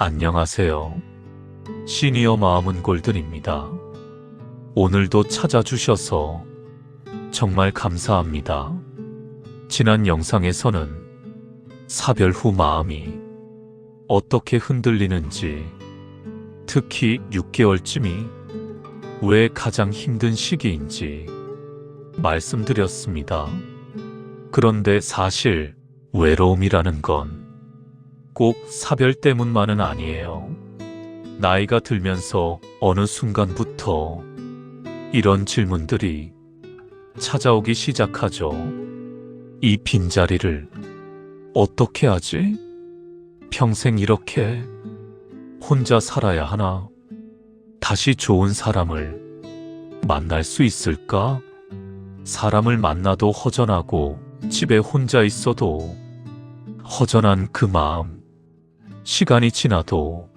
안녕하세요. 시니어 마음은 골든입니다. 오늘도 찾아주셔서 정말 감사합니다. 지난 영상에서는 사별 후 마음이 어떻게 흔들리는지, 특히 6개월쯤이 왜 가장 힘든 시기인지 말씀드렸습니다. 그런데 사실 외로움이라는 건 꼭 사별 때문만은 아니에요. 나이가 들면서 어느 순간부터 이런 질문들이 찾아오기 시작하죠. 이 빈자리를 어떻게 하지? 평생 이렇게 혼자 살아야 하나? 다시 좋은 사람을 만날 수 있을까? 사람을 만나도 허전하고 집에 혼자 있어도 허전한 그 마음, 시간이 지나도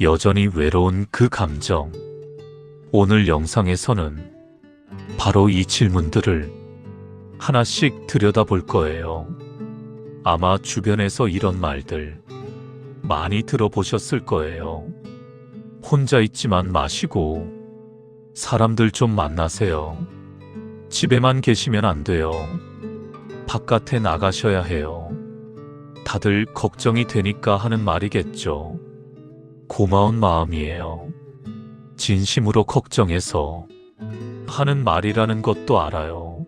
여전히 외로운 그 감정. 오늘 영상에서는 바로 이 질문들을 하나씩 들여다볼 거예요. 아마 주변에서 이런 말들 많이 들어보셨을 거예요. 혼자 있지만 마시고 사람들 좀 만나세요. 집에만 계시면 안 돼요. 바깥에 나가셔야 해요. 다들 걱정이 되니까 하는 말이겠죠. 고마운 마음이에요. 진심으로 걱정해서 하는 말이라는 것도 알아요.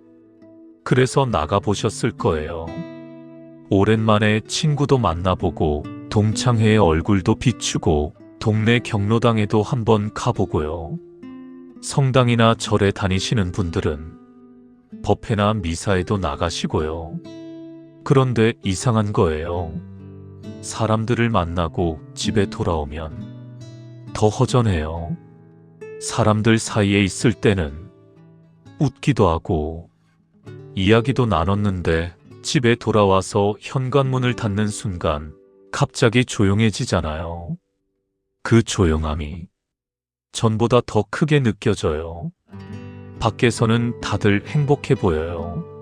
그래서 나가보셨을 거예요. 오랜만에 친구도 만나보고 동창회의 얼굴도 비추고 동네 경로당에도 한번 가보고요. 성당이나 절에 다니시는 분들은 법회나 미사에도 나가시고요. 그런데 이상한 거예요. 사람들을 만나고 집에 돌아오면 더 허전해요. 사람들 사이에 있을 때는 웃기도 하고 이야기도 나눴는데 집에 돌아와서 현관문을 닫는 순간 갑자기 조용해지잖아요. 그 조용함이 전보다 더 크게 느껴져요. 밖에서는 다들 행복해 보여요.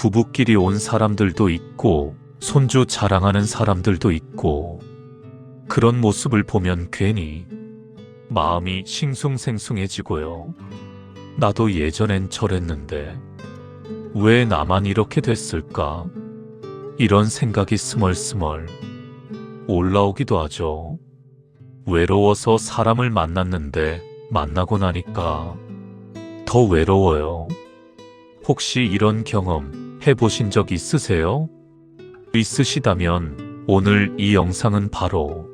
부부끼리 온 사람들도 있고 손주 자랑하는 사람들도 있고, 그런 모습을 보면 괜히 마음이 싱숭생숭해지고요. 나도 예전엔 저랬는데 왜 나만 이렇게 됐을까? 이런 생각이 스멀스멀 올라오기도 하죠. 외로워서 사람을 만났는데 만나고 나니까 더 외로워요. 혹시 이런 경험 해보신 적 있으세요? 있으시다면 오늘 이 영상은 바로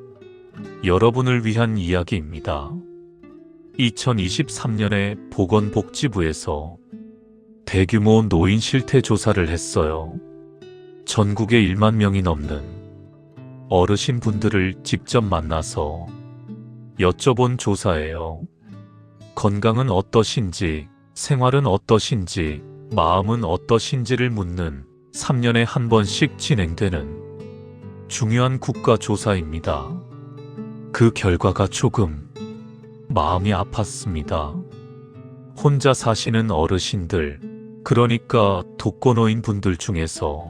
여러분을 위한 이야기입니다. 2023년에 보건복지부에서 대규모 노인 실태 조사를 했어요. 전국에 1만 명이 넘는 어르신 분들을 직접 만나서 여쭤본 조사예요. 건강은 어떠신지, 생활은 어떠신지, 마음은 어떠신지를 묻는 3년에 한 번씩 진행되는 중요한 국가조사입니다. 그 결과가 조금 마음이 아팠습니다. 혼자 사시는 어르신들, 그러니까 독거노인 분들 중에서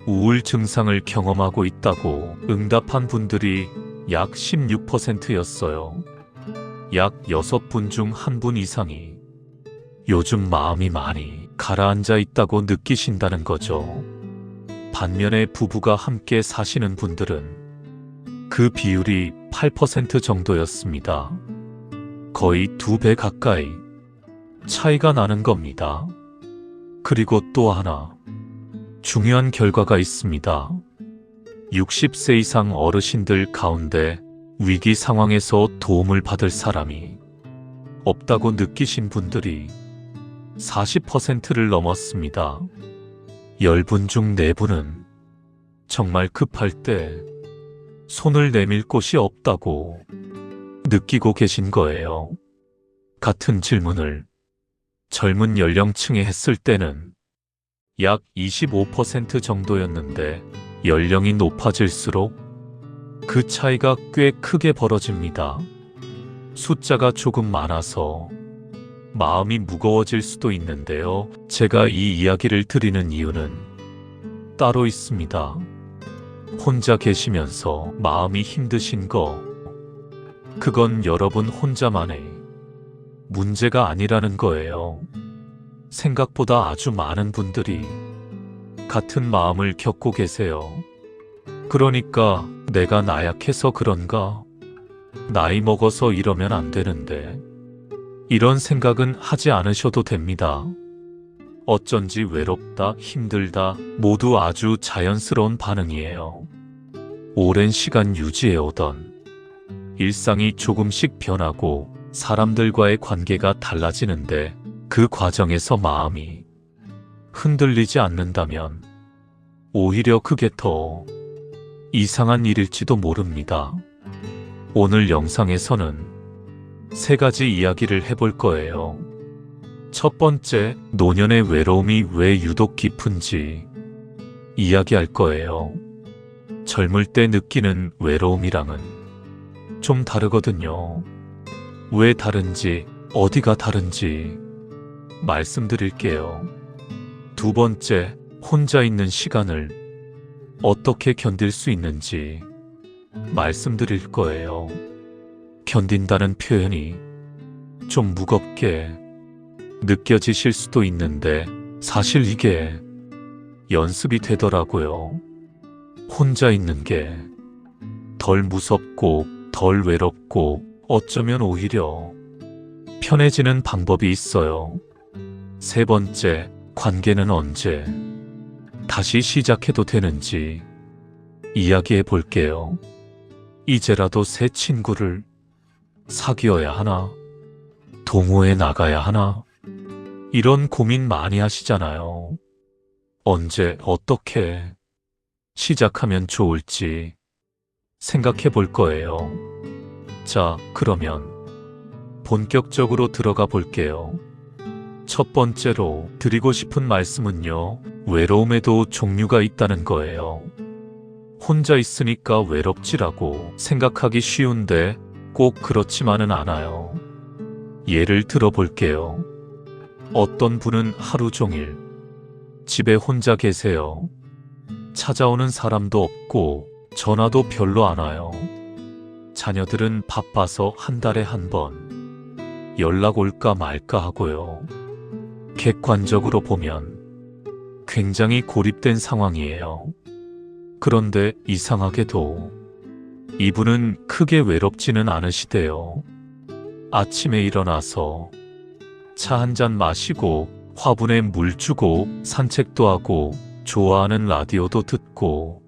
우울 증상을 경험하고 있다고 응답한 분들이 약 16%였어요. 약 6분 중 1분 이상이 요즘 마음이 많이 가라앉아 있다고 느끼신다는 거죠. 반면에 부부가 함께 사시는 분들은 그 비율이 8% 정도였습니다. 거의 2배 가까이 차이가 나는 겁니다. 그리고 또 하나 중요한 결과가 있습니다. 60세 이상 어르신들 가운데 위기 상황에서 도움을 받을 사람이 없다고 느끼신 분들이 40%를 넘었습니다. 10분 중 4분은 정말 급할 때 손을 내밀 곳이 없다고 느끼고 계신 거예요. 같은 질문을 젊은 연령층에 했을 때는 약 25% 정도였는데 연령이 높아질수록 그 차이가 꽤 크게 벌어집니다. 숫자가 조금 많아서 마음이 무거워질 수도 있는데요. 제가 이 이야기를 드리는 이유는 따로 있습니다. 혼자 계시면서 마음이 힘드신 거, 그건 여러분 혼자만의 문제가 아니라는 거예요. 생각보다 아주 많은 분들이 같은 마음을 겪고 계세요. 그러니까 내가 나약해서 그런가? 나이 먹어서 이러면 안 되는데. 이런 생각은 하지 않으셔도 됩니다. 어쩐지 외롭다, 힘들다 모두 아주 자연스러운 반응이에요. 오랜 시간 유지해오던 일상이 조금씩 변하고 사람들과의 관계가 달라지는데 그 과정에서 마음이 흔들리지 않는다면 오히려 그게 더 이상한 일일지도 모릅니다. 오늘 영상에서는 3가지 이야기를 해볼 거예요. 첫 번째, 노년의 외로움이 왜 유독 깊은지 이야기할 거예요. 젊을 때 느끼는 외로움이랑은 좀 다르거든요. 왜 다른지, 어디가 다른지 말씀드릴게요. 두 번째, 혼자 있는 시간을 어떻게 견딜 수 있는지 말씀드릴 거예요. 견딘다는 표현이 좀 무겁게 느껴지실 수도 있는데 사실 이게 연습이 되더라고요. 혼자 있는 게 덜 무섭고 덜 외롭고 어쩌면 오히려 편해지는 방법이 있어요. 세 번째, 관계는 언제 다시 시작해도 되는지 이야기해 볼게요. 이제라도 새 친구를 사귀어야 하나? 동호회 나가야 하나? 이런 고민 많이 하시잖아요. 언제 어떻게 시작하면 좋을지 생각해 볼 거예요. 자, 그러면 본격적으로 들어가 볼게요. 첫 번째로 드리고 싶은 말씀은요, 외로움에도 종류가 있다는 거예요. 혼자 있으니까 외롭지라고 생각하기 쉬운데 꼭 그렇지만은 않아요. 예를 들어 볼게요. 어떤 분은 하루 종일 집에 혼자 계세요. 찾아오는 사람도 없고 전화도 별로 안 와요. 자녀들은 바빠서 한 달에 한 번 연락 올까 말까 하고요. 객관적으로 보면 굉장히 고립된 상황이에요. 그런데 이상하게도 이분은 크게 외롭지는 않으시대요. 아침에 일어나서 차 한 잔 마시고 화분에 물 주고 산책도 하고 좋아하는 라디오도 듣고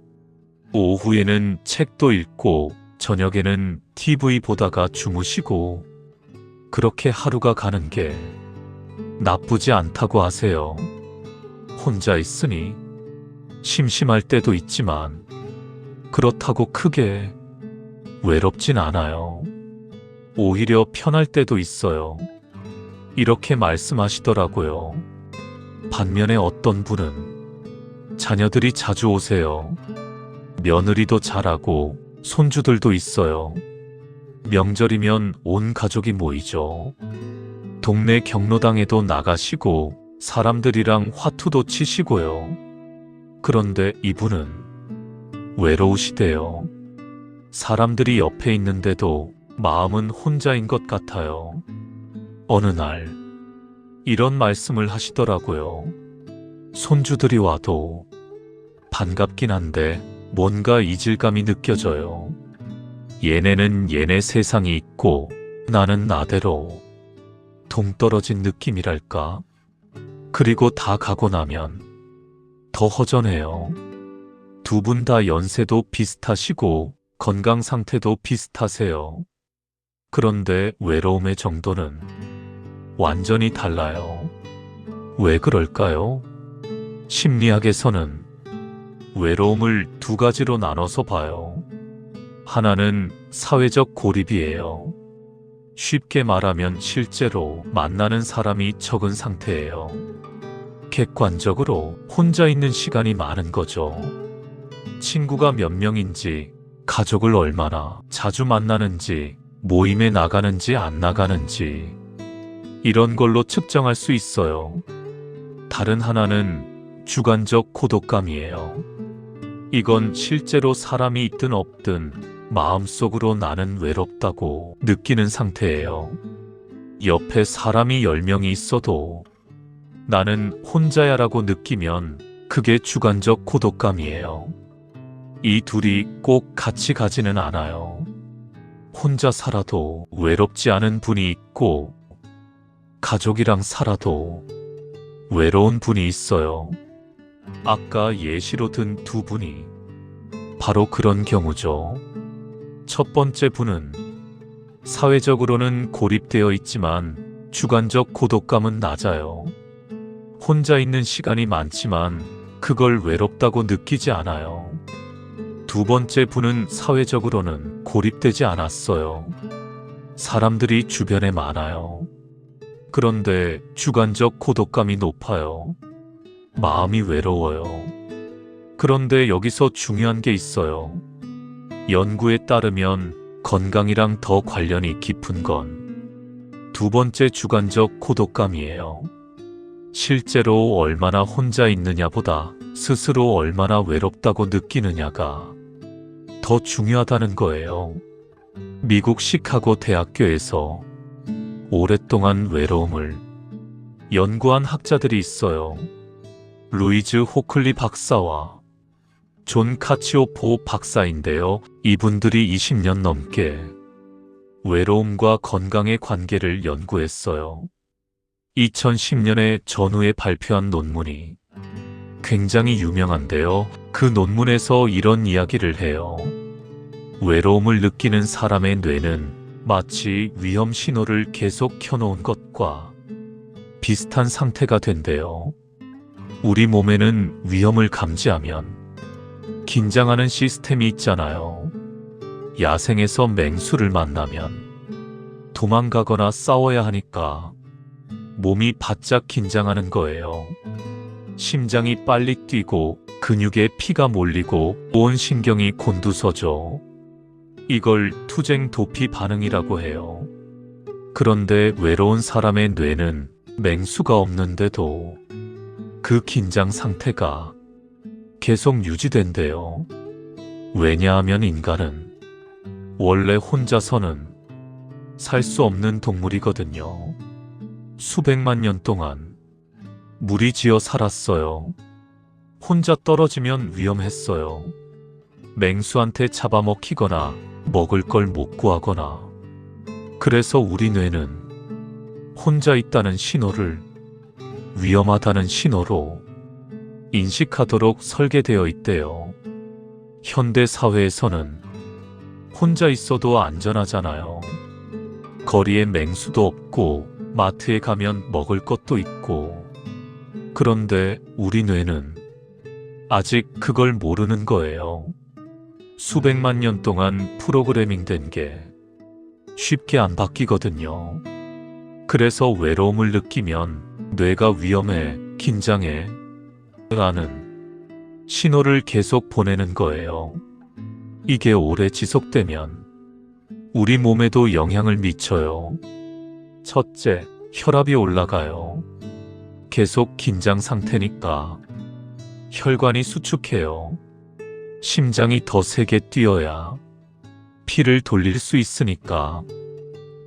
오후에는 책도 읽고 저녁에는 TV 보다가 주무시고 그렇게 하루가 가는 게 나쁘지 않다고 하세요. 혼자 있으니 심심할 때도 있지만 그렇다고 크게 외롭진 않아요. 오히려 편할 때도 있어요. 이렇게 말씀하시더라고요. 반면에 어떤 분은 자녀들이 자주 오세요. 며느리도 잘하고 손주들도 있어요. 명절이면 온 가족이 모이죠. 동네 경로당에도 나가시고 사람들이랑 화투도 치시고요. 그런데 이분은 외로우시대요. 사람들이 옆에 있는데도 마음은 혼자인 것 같아요. 어느 날 이런 말씀을 하시더라고요. 손주들이 와도 반갑긴 한데 뭔가 이질감이 느껴져요. 얘네는 얘네 세상이 있고 나는 나대로 동떨어진 느낌이랄까? 그리고 다 가고 나면 더 허전해요. 두 분 다 연세도 비슷하시고 건강 상태도 비슷하세요. 그런데 외로움의 정도는 완전히 달라요. 왜 그럴까요? 심리학에서는 외로움을 2가지로 나눠서 봐요. 하나는 사회적 고립이에요. 쉽게 말하면 실제로 만나는 사람이 적은 상태예요. 객관적으로 혼자 있는 시간이 많은 거죠. 친구가 몇 명인지, 가족을 얼마나 자주 만나는지, 모임에 나가는지 안 나가는지 이런 걸로 측정할 수 있어요. 다른 하나는 주관적 고독감이에요. 이건 실제로 사람이 있든 없든 마음속으로 나는 외롭다고 느끼는 상태예요. 옆에 사람이 10명이 있어도 나는 혼자야라고 느끼면 그게 주관적 고독감이에요. 이 둘이 꼭 같이 가지는 않아요. 혼자 살아도 외롭지 않은 분이 있고 가족이랑 살아도 외로운 분이 있어요. 아까 예시로 든 두 분이 바로 그런 경우죠. 첫 번째 분은 사회적으로는 고립되어 있지만 주관적 고독감은 낮아요. 혼자 있는 시간이 많지만 그걸 외롭다고 느끼지 않아요. 두 번째 분은 사회적으로는 고립되지 않았어요. 사람들이 주변에 많아요. 그런데 주관적 고독감이 높아요. 마음이 외로워요. 그런데 여기서 중요한 게 있어요. 연구에 따르면 건강이랑 더 관련이 깊은 건 두 번째 주관적 고독감이에요. 실제로 얼마나 혼자 있느냐보다 스스로 얼마나 외롭다고 느끼느냐가 더 중요하다는 거예요. 미국 시카고 대학교에서 오랫동안 외로움을 연구한 학자들이 있어요. 루이즈 호클리 박사와 존 카치오포 박사인데요. 이분들이 20년 넘게 외로움과 건강의 관계를 연구했어요. 2010년에 전후에 발표한 논문이 굉장히 유명한데요. 그 논문에서 이런 이야기를 해요. 외로움을 느끼는 사람의 뇌는 마치 위험 신호를 계속 켜놓은 것과 비슷한 상태가 된대요. 우리 몸에는 위험을 감지하면 긴장하는 시스템이 있잖아요. 야생에서 맹수를 만나면 도망가거나 싸워야 하니까 몸이 바짝 긴장하는 거예요. 심장이 빨리 뛰고 근육에 피가 몰리고 온 신경이 곤두서죠. 이걸 투쟁 도피 반응이라고 해요. 그런데 외로운 사람의 뇌는 맹수가 없는데도 그 긴장 상태가 계속 유지된대요. 왜냐하면 인간은 원래 혼자서는 살 수 없는 동물이거든요. 수백만 년 동안 무리지어 살았어요. 혼자 떨어지면 위험했어요. 맹수한테 잡아먹히거나 먹을 걸 못 구하거나. 그래서 우리 뇌는 혼자 있다는 신호를 위험하다는 신호로 인식하도록 설계되어 있대요. 현대 사회에서는 혼자 있어도 안전하잖아요. 거리에 맹수도 없고 마트에 가면 먹을 것도 있고. 그런데 우리 뇌는 아직 그걸 모르는 거예요. 수백만 년 동안 프로그래밍 된 게 쉽게 안 바뀌거든요. 그래서 외로움을 느끼면 뇌가 위험해, 긴장해 라는 신호를 계속 보내는 거예요. 이게 오래 지속되면 우리 몸에도 영향을 미쳐요. 첫째, 혈압이 올라가요. 계속 긴장 상태니까 혈관이 수축해요. 심장이 더 세게 뛰어야 피를 돌릴 수 있으니까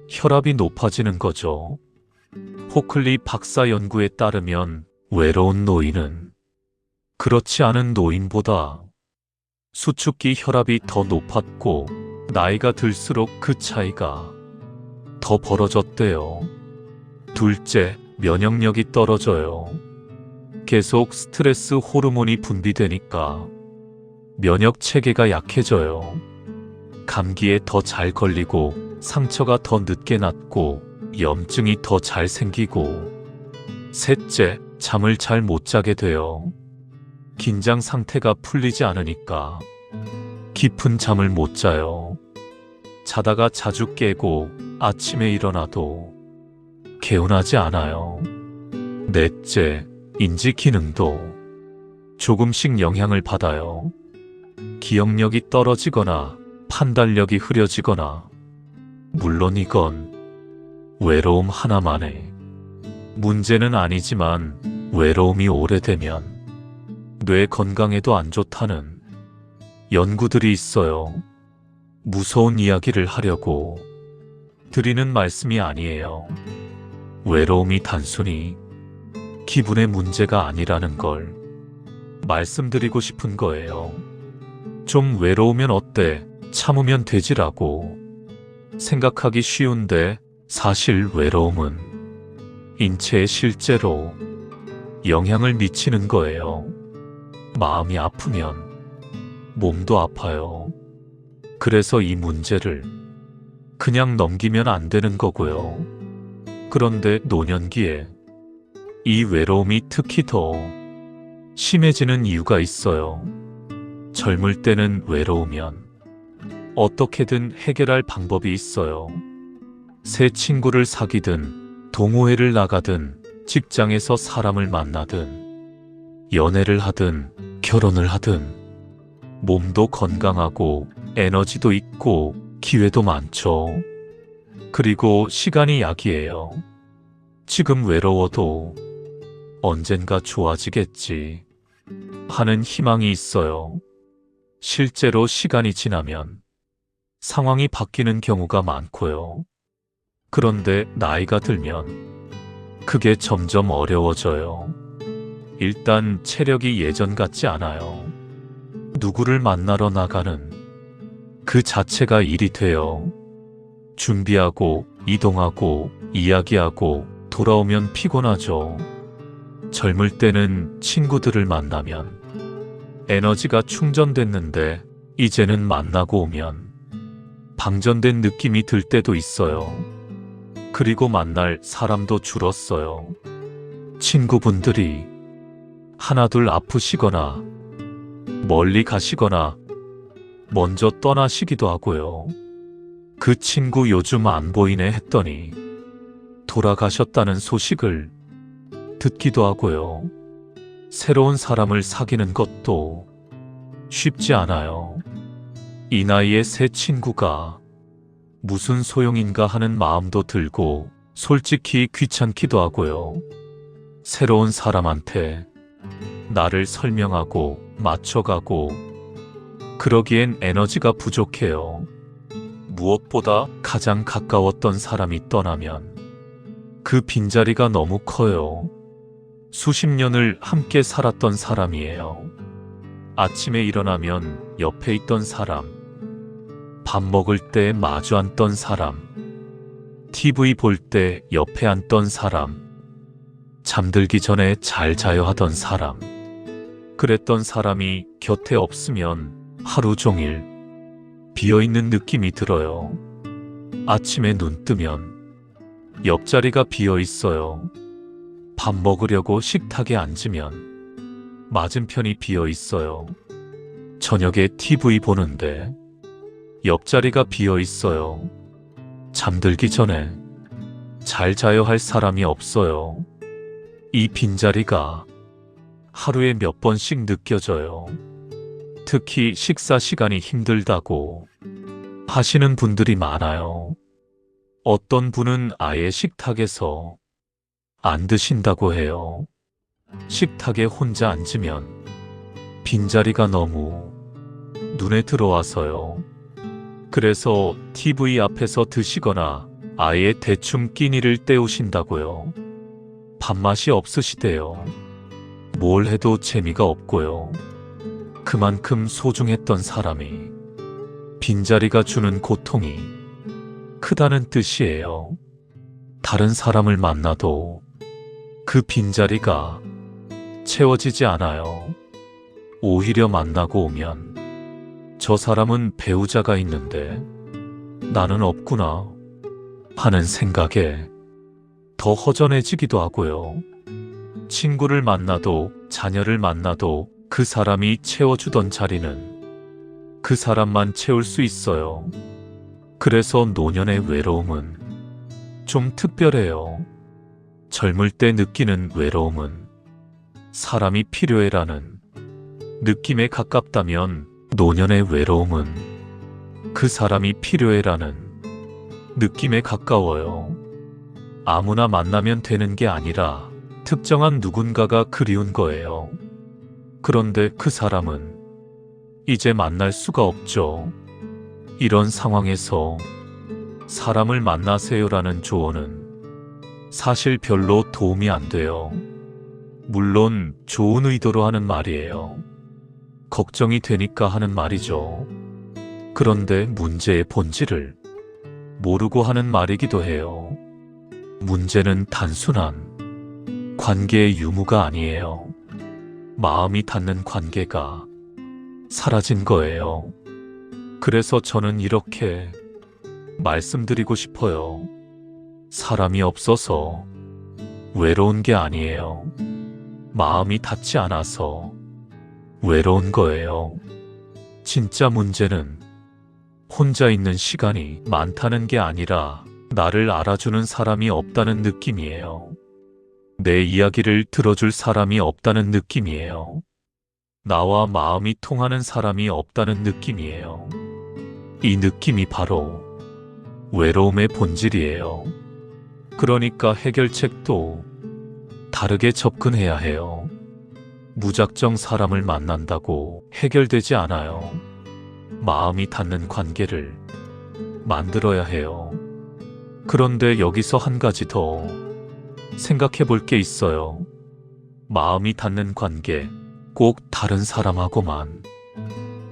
혈압이 높아지는 거죠. 호클리 박사 연구에 따르면 외로운 노인은 그렇지 않은 노인보다 수축기 혈압이 더 높았고 나이가 들수록 그 차이가 더 벌어졌대요. 둘째, 면역력이 떨어져요. 계속 스트레스 호르몬이 분비되니까 면역 체계가 약해져요. 감기에 더 잘 걸리고 상처가 더 늦게 낫고 염증이 더 잘 생기고. 셋째, 잠을 잘 못 자게 돼요. 긴장 상태가 풀리지 않으니까 깊은 잠을 못 자요. 자다가 자주 깨고 아침에 일어나도 개운하지 않아요. 넷째, 인지 기능도 조금씩 영향을 받아요. 기억력이 떨어지거나 판단력이 흐려지거나. 물론 이건 외로움 하나만의 문제는 아니지만 외로움이 오래되면 뇌 건강에도 안 좋다는 연구들이 있어요. 무서운 이야기를 하려고 드리는 말씀이 아니에요. 외로움이 단순히 기분의 문제가 아니라는 걸 말씀드리고 싶은 거예요. 좀 외로우면 어때? 참으면 되지라고 생각하기 쉬운데 사실 외로움은 인체에 실제로 영향을 미치는 거예요. 마음이 아프면 몸도 아파요. 그래서 이 문제를 그냥 넘기면 안 되는 거고요. 그런데 노년기에 이 외로움이 특히 더 심해지는 이유가 있어요. 젊을 때는 외로우면 어떻게든 해결할 방법이 있어요. 새 친구를 사귀든, 동호회를 나가든, 직장에서 사람을 만나든, 연애를 하든, 결혼을 하든, 몸도 건강하고, 에너지도 있고, 기회도 많죠. 그리고 시간이 약이에요. 지금 외로워도 언젠가 좋아지겠지 하는 희망이 있어요. 실제로 시간이 지나면 상황이 바뀌는 경우가 많고요. 그런데 나이가 들면 그게 점점 어려워져요. 일단 체력이 예전 같지 않아요. 누구를 만나러 나가는 그 자체가 일이 돼요. 준비하고 이동하고 이야기하고 돌아오면 피곤하죠. 젊을 때는 친구들을 만나면 에너지가 충전됐는데 이제는 만나고 오면 방전된 느낌이 들 때도 있어요. 그리고 만날 사람도 줄었어요. 친구분들이 하나둘 아프시거나 멀리 가시거나 먼저 떠나시기도 하고요. 그 친구 요즘 안 보이네 했더니 돌아가셨다는 소식을 듣기도 하고요. 새로운 사람을 사귀는 것도 쉽지 않아요. 이 나이에 새 친구가 무슨 소용인가 하는 마음도 들고 솔직히 귀찮기도 하고요. 새로운 사람한테 나를 설명하고 맞춰가고 그러기엔 에너지가 부족해요. 무엇보다 가장 가까웠던 사람이 떠나면 그 빈자리가 너무 커요. 수십 년을 함께 살았던 사람이에요. 아침에 일어나면 옆에 있던 사람, 밥 먹을 때 마주 앉던 사람, TV 볼 때 옆에 앉던 사람, 잠들기 전에 잘 자요 하던 사람, 그랬던 사람이 곁에 없으면 하루 종일 비어있는 느낌이 들어요. 아침에 눈 뜨면 옆자리가 비어있어요. 밥 먹으려고 식탁에 앉으면 맞은편이 비어있어요. 저녁에 TV 보는데 옆자리가 비어있어요. 잠들기 전에 잘 자요 할 사람이 없어요. 이 빈자리가 하루에 몇 번씩 느껴져요. 특히 식사 시간이 힘들다고 하시는 분들이 많아요. 어떤 분은 아예 식탁에서 안 드신다고 해요. 식탁에 혼자 앉으면 빈자리가 너무 눈에 들어와서요. 그래서 TV 앞에서 드시거나 아예 대충 끼니를 때우신다고요. 밥맛이 없으시대요. 뭘 해도 재미가 없고요. 그만큼 소중했던 사람이 빈자리가 주는 고통이 크다는 뜻이에요. 다른 사람을 만나도 그 빈자리가 채워지지 않아요. 오히려 만나고 오면 저 사람은 배우자가 있는데 나는 없구나 하는 생각에 더 허전해지기도 하고요. 친구를 만나도 자녀를 만나도 그 사람이 채워주던 자리는 그 사람만 채울 수 있어요. 그래서 노년의 외로움은 좀 특별해요. 젊을 때 느끼는 외로움은 사람이 필요해라는 느낌에 가깝다면 노년의 외로움은 그 사람이 필요해라는 느낌에 가까워요. 아무나 만나면 되는 게 아니라 특정한 누군가가 그리운 거예요. 그런데 그 사람은 이제 만날 수가 없죠. 이런 상황에서 사람을 만나세요라는 조언은 사실 별로 도움이 안 돼요. 물론 좋은 의도로 하는 말이에요. 걱정이 되니까 하는 말이죠. 그런데 문제의 본질을 모르고 하는 말이기도 해요. 문제는 단순한 관계의 유무가 아니에요. 마음이 닿는 관계가 사라진 거예요. 그래서 저는 이렇게 말씀드리고 싶어요. 사람이 없어서 외로운 게 아니에요. 마음이 닿지 않아서 외로운 거예요. 진짜 문제는 혼자 있는 시간이 많다는 게 아니라 나를 알아주는 사람이 없다는 느낌이에요. 내 이야기를 들어줄 사람이 없다는 느낌이에요. 나와 마음이 통하는 사람이 없다는 느낌이에요. 이 느낌이 바로 외로움의 본질이에요. 그러니까 해결책도 다르게 접근해야 해요. 무작정 사람을 만난다고 해결되지 않아요. 마음이 닿는 관계를 만들어야 해요. 그런데 여기서 한 가지 더 생각해 볼 게 있어요. 마음이 닿는 관계, 꼭 다른 사람하고만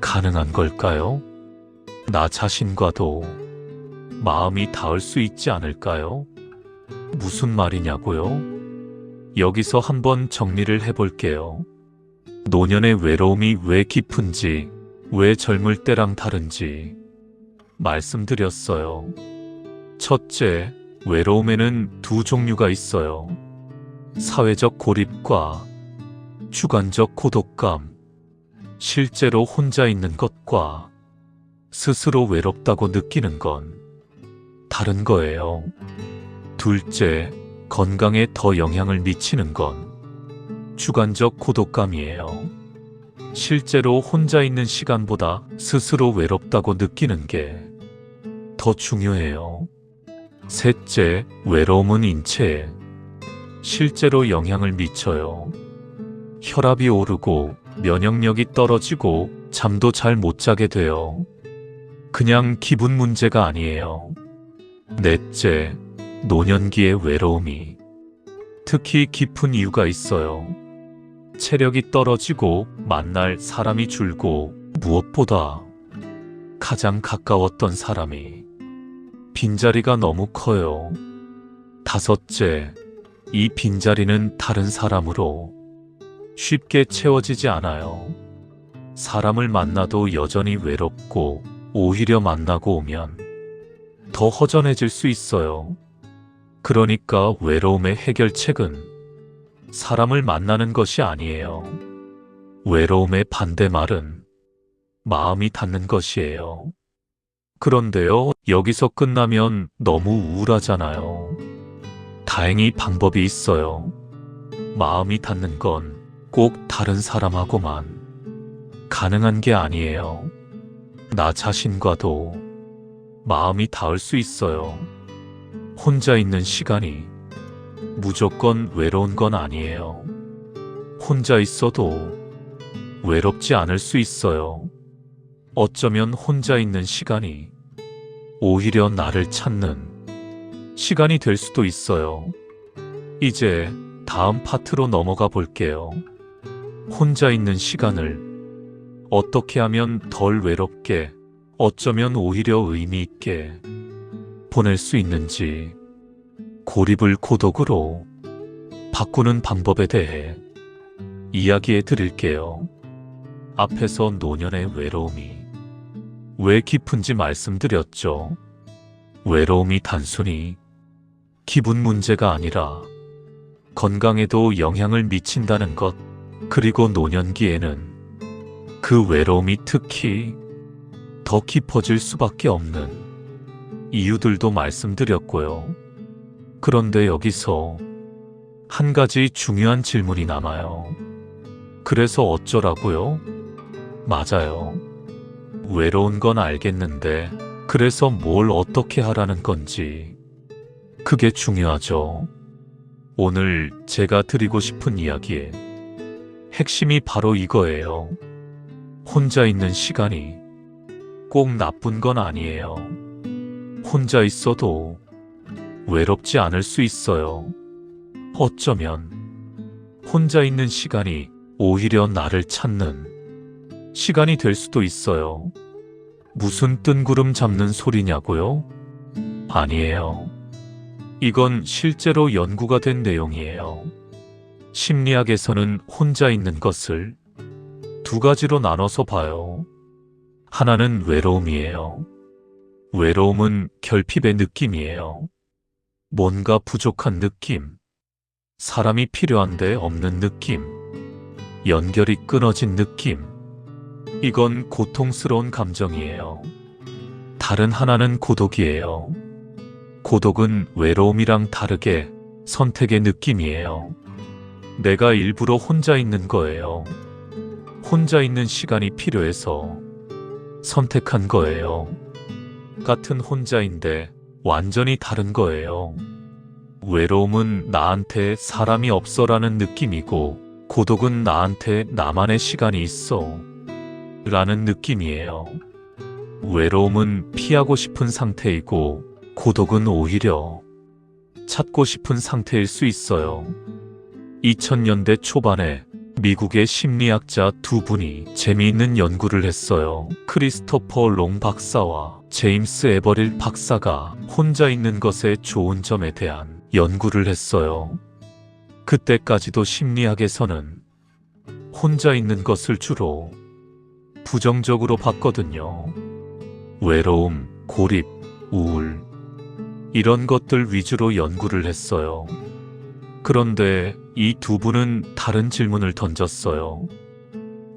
가능한 걸까요? 나 자신과도 마음이 닿을 수 있지 않을까요? 무슨 말이냐고요? 여기서 한번 정리를 해볼게요. 노년의 외로움이 왜 깊은지, 왜 젊을 때랑 다른지 말씀드렸어요. 첫째, 외로움에는 두 종류가 있어요. 사회적 고립과 주관적 고독감. 실제로 혼자 있는 것과 스스로 외롭다고 느끼는 건 다른 거예요. 둘째, 건강에 더 영향을 미치는 건 주관적 고독감이에요. 실제로 혼자 있는 시간보다 스스로 외롭다고 느끼는 게 더 중요해요. 셋째, 외로움은 인체에 실제로 영향을 미쳐요. 혈압이 오르고 면역력이 떨어지고 잠도 잘 못 자게 돼요. 그냥 기분 문제가 아니에요. 넷째, 노년기의 외로움이 특히 깊은 이유가 있어요. 체력이 떨어지고 만날 사람이 줄고 무엇보다 가장 가까웠던 사람이 빈자리가 너무 커요. 다섯째, 이 빈자리는 다른 사람으로 쉽게 채워지지 않아요. 사람을 만나도 여전히 외롭고 오히려 만나고 오면 더 허전해질 수 있어요. 그러니까 외로움의 해결책은 사람을 만나는 것이 아니에요. 외로움의 반대말은 마음이 닿는 것이에요. 그런데요, 여기서 끝나면 너무 우울하잖아요. 다행히 방법이 있어요. 마음이 닿는 건 꼭 다른 사람하고만 가능한 게 아니에요. 나 자신과도 마음이 닿을 수 있어요. 혼자 있는 시간이 무조건 외로운 건 아니에요. 혼자 있어도 외롭지 않을 수 있어요. 어쩌면 혼자 있는 시간이 오히려 나를 찾는 시간이 될 수도 있어요. 이제 다음 파트로 넘어가 볼게요. 혼자 있는 시간을 어떻게 하면 덜 외롭게, 어쩌면 오히려 의미 있게 보낼 수 있는지, 고립을 고독으로 바꾸는 방법에 대해 이야기해 드릴게요. 앞에서 노년의 외로움이 왜 깊은지 말씀드렸죠. 외로움이 단순히 기분 문제가 아니라 건강에도 영향을 미친다는 것, 그리고 노년기에는 그 외로움이 특히 더 깊어질 수밖에 없는 이유들도 말씀드렸고요. 그런데 여기서 한 가지 중요한 질문이 남아요. 그래서 어쩌라고요? 맞아요. 외로운 건 알겠는데, 그래서 뭘 어떻게 하라는 건지. 그게 중요하죠. 오늘 제가 드리고 싶은 이야기의 핵심이 바로 이거예요. 혼자 있는 시간이 꼭 나쁜 건 아니에요. 혼자 있어도 외롭지 않을 수 있어요. 어쩌면 혼자 있는 시간이 오히려 나를 찾는 시간이 될 수도 있어요. 무슨 뜬구름 잡는 소리냐고요? 아니에요. 이건 실제로 연구가 된 내용이에요. 심리학에서는 혼자 있는 것을 두 가지로 나눠서 봐요. 하나는 외로움이에요. 외로움은 결핍의 느낌이에요. 뭔가 부족한 느낌, 사람이 필요한데 없는 느낌, 연결이 끊어진 느낌. 이건 고통스러운 감정이에요. 다른 하나는 고독이에요. 고독은 외로움이랑 다르게 선택의 느낌이에요. 내가 일부러 혼자 있는 거예요. 혼자 있는 시간이 필요해서 선택한 거예요. 같은 혼자인데 완전히 다른 거예요. 외로움은 나한테 사람이 없어라는 느낌이고, 고독은 나한테 나만의 시간이 있어 라는 느낌이에요. 외로움은 피하고 싶은 상태이고, 고독은 오히려 찾고 싶은 상태일 수 있어요. 2000년대 초반에 미국의 심리학자 두 분이 재미있는 연구를 했어요. 크리스토퍼 롱 박사와 제임스 에버릴 박사가 혼자 있는 것의 좋은 점에 대한 연구를 했어요. 그때까지도 심리학에서는 혼자 있는 것을 주로 부정적으로 봤거든요. 외로움, 고립, 우울, 이런 것들 위주로 연구를 했어요. 그런데 이 두 분은 다른 질문을 던졌어요.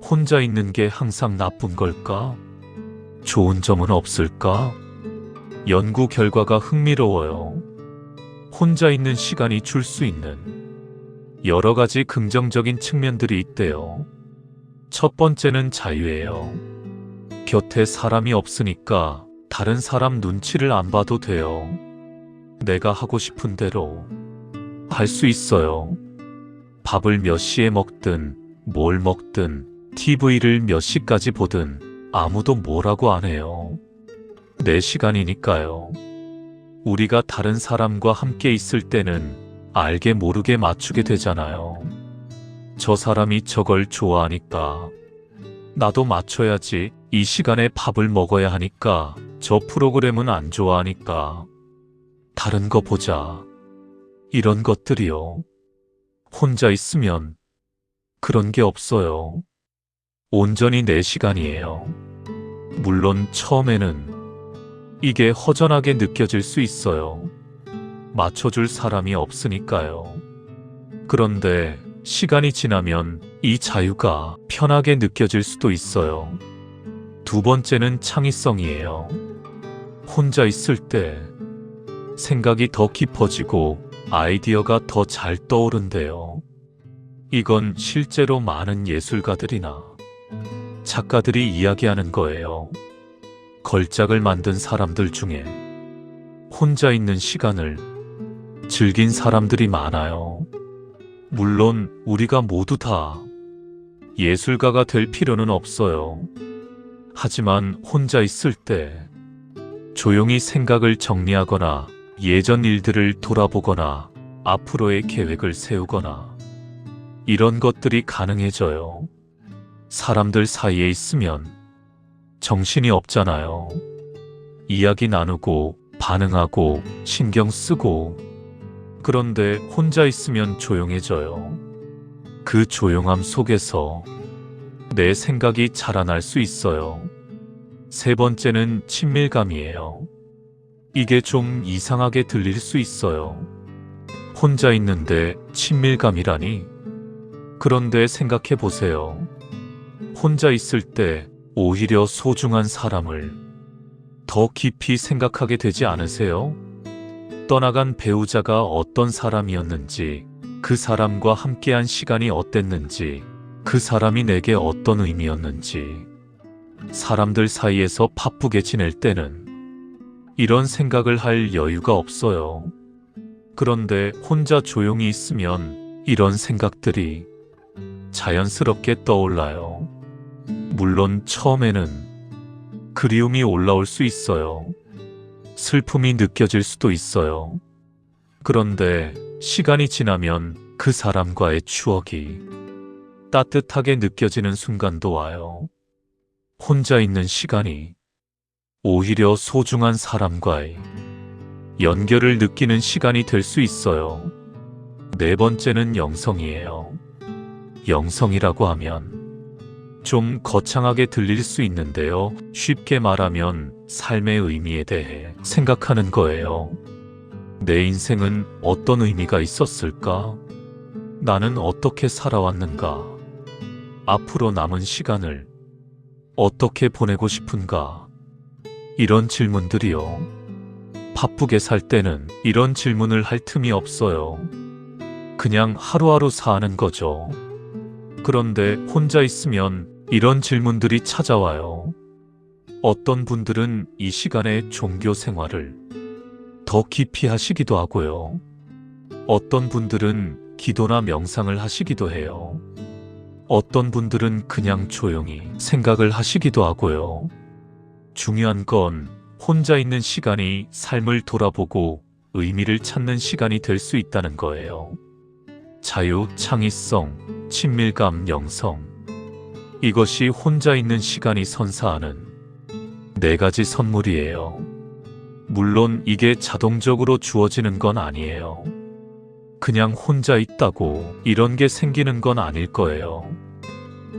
혼자 있는 게 항상 나쁜 걸까? 좋은 점은 없을까? 연구 결과가 흥미로워요. 혼자 있는 시간이 줄 수 있는 여러 가지 긍정적인 측면들이 있대요. 첫 번째는 자유예요. 곁에 사람이 없으니까 다른 사람 눈치를 안 봐도 돼요. 내가 하고 싶은 대로 할 수 있어요. 밥을 몇 시에 먹든 뭘 먹든 TV를 몇 시까지 보든 아무도 뭐라고 안 해요. 내 시간이니까요. 우리가 다른 사람과 함께 있을 때는 알게 모르게 맞추게 되잖아요. 저 사람이 저걸 좋아하니까 나도 맞춰야지. 이 시간에 밥을 먹어야 하니까 저 프로그램은 안 좋아하니까 다른 거 보자. 이런 것들이요. 혼자 있으면 그런 게 없어요. 온전히 내 시간이에요. 물론 처음에는 이게 허전하게 느껴질 수 있어요. 맞춰줄 사람이 없으니까요. 그런데 시간이 지나면 이 자유가 편하게 느껴질 수도 있어요. 두 번째는 창의성이에요. 혼자 있을 때 생각이 더 깊어지고 아이디어가 더 잘 떠오른대요. 이건 실제로 많은 예술가들이나 작가들이 이야기하는 거예요. 걸작을 만든 사람들 중에 혼자 있는 시간을 즐긴 사람들이 많아요. 물론 우리가 모두 다 예술가가 될 필요는 없어요. 하지만 혼자 있을 때 조용히 생각을 정리하거나 예전 일들을 돌아보거나 앞으로의 계획을 세우거나 이런 것들이 가능해져요. 사람들 사이에 있으면 정신이 없잖아요. 이야기 나누고 반응하고 신경 쓰고. 그런데 혼자 있으면 조용해져요. 그 조용함 속에서 내 생각이 자라날 수 있어요. 세 번째는 친밀감이에요. 이게 좀 이상하게 들릴 수 있어요. 혼자 있는데 친밀감이라니? 그런데 생각해 보세요. 혼자 있을 때 오히려 소중한 사람을 더 깊이 생각하게 되지 않으세요? 떠나간 배우자가 어떤 사람이었는지, 그 사람과 함께한 시간이 어땠는지, 그 사람이 내게 어떤 의미였는지. 사람들 사이에서 바쁘게 지낼 때는 이런 생각을 할 여유가 없어요. 그런데 혼자 조용히 있으면 이런 생각들이 자연스럽게 떠올라요. 물론 처음에는 그리움이 올라올 수 있어요. 슬픔이 느껴질 수도 있어요. 그런데 시간이 지나면 그 사람과의 추억이 따뜻하게 느껴지는 순간도 와요. 혼자 있는 시간이 오히려 소중한 사람과의 연결을 느끼는 시간이 될 수 있어요. 네 번째는 영성이에요. 영성이라고 하면 좀 거창하게 들릴 수 있는데요. 쉽게 말하면 삶의 의미에 대해 생각하는 거예요. 내 인생은 어떤 의미가 있었을까? 나는 어떻게 살아왔는가? 앞으로 남은 시간을 어떻게 보내고 싶은가? 이런 질문들이요. 바쁘게 살 때는 이런 질문을 할 틈이 없어요. 그냥 하루하루 사는 거죠. 그런데 혼자 있으면 이런 질문들이 찾아와요. 어떤 분들은 이 시간에 종교 생활을 더 깊이 하시기도 하고요. 어떤 분들은 기도나 명상을 하시기도 해요. 어떤 분들은 그냥 조용히 생각을 하시기도 하고요. 중요한 건 혼자 있는 시간이 삶을 돌아보고 의미를 찾는 시간이 될 수 있다는 거예요. 자유, 창의성, 친밀감, 영성. 이것이 혼자 있는 시간이 선사하는 네 가지 선물이에요. 물론 이게 자동적으로 주어지는 건 아니에요. 그냥 혼자 있다고 이런 게 생기는 건 아닐 거예요.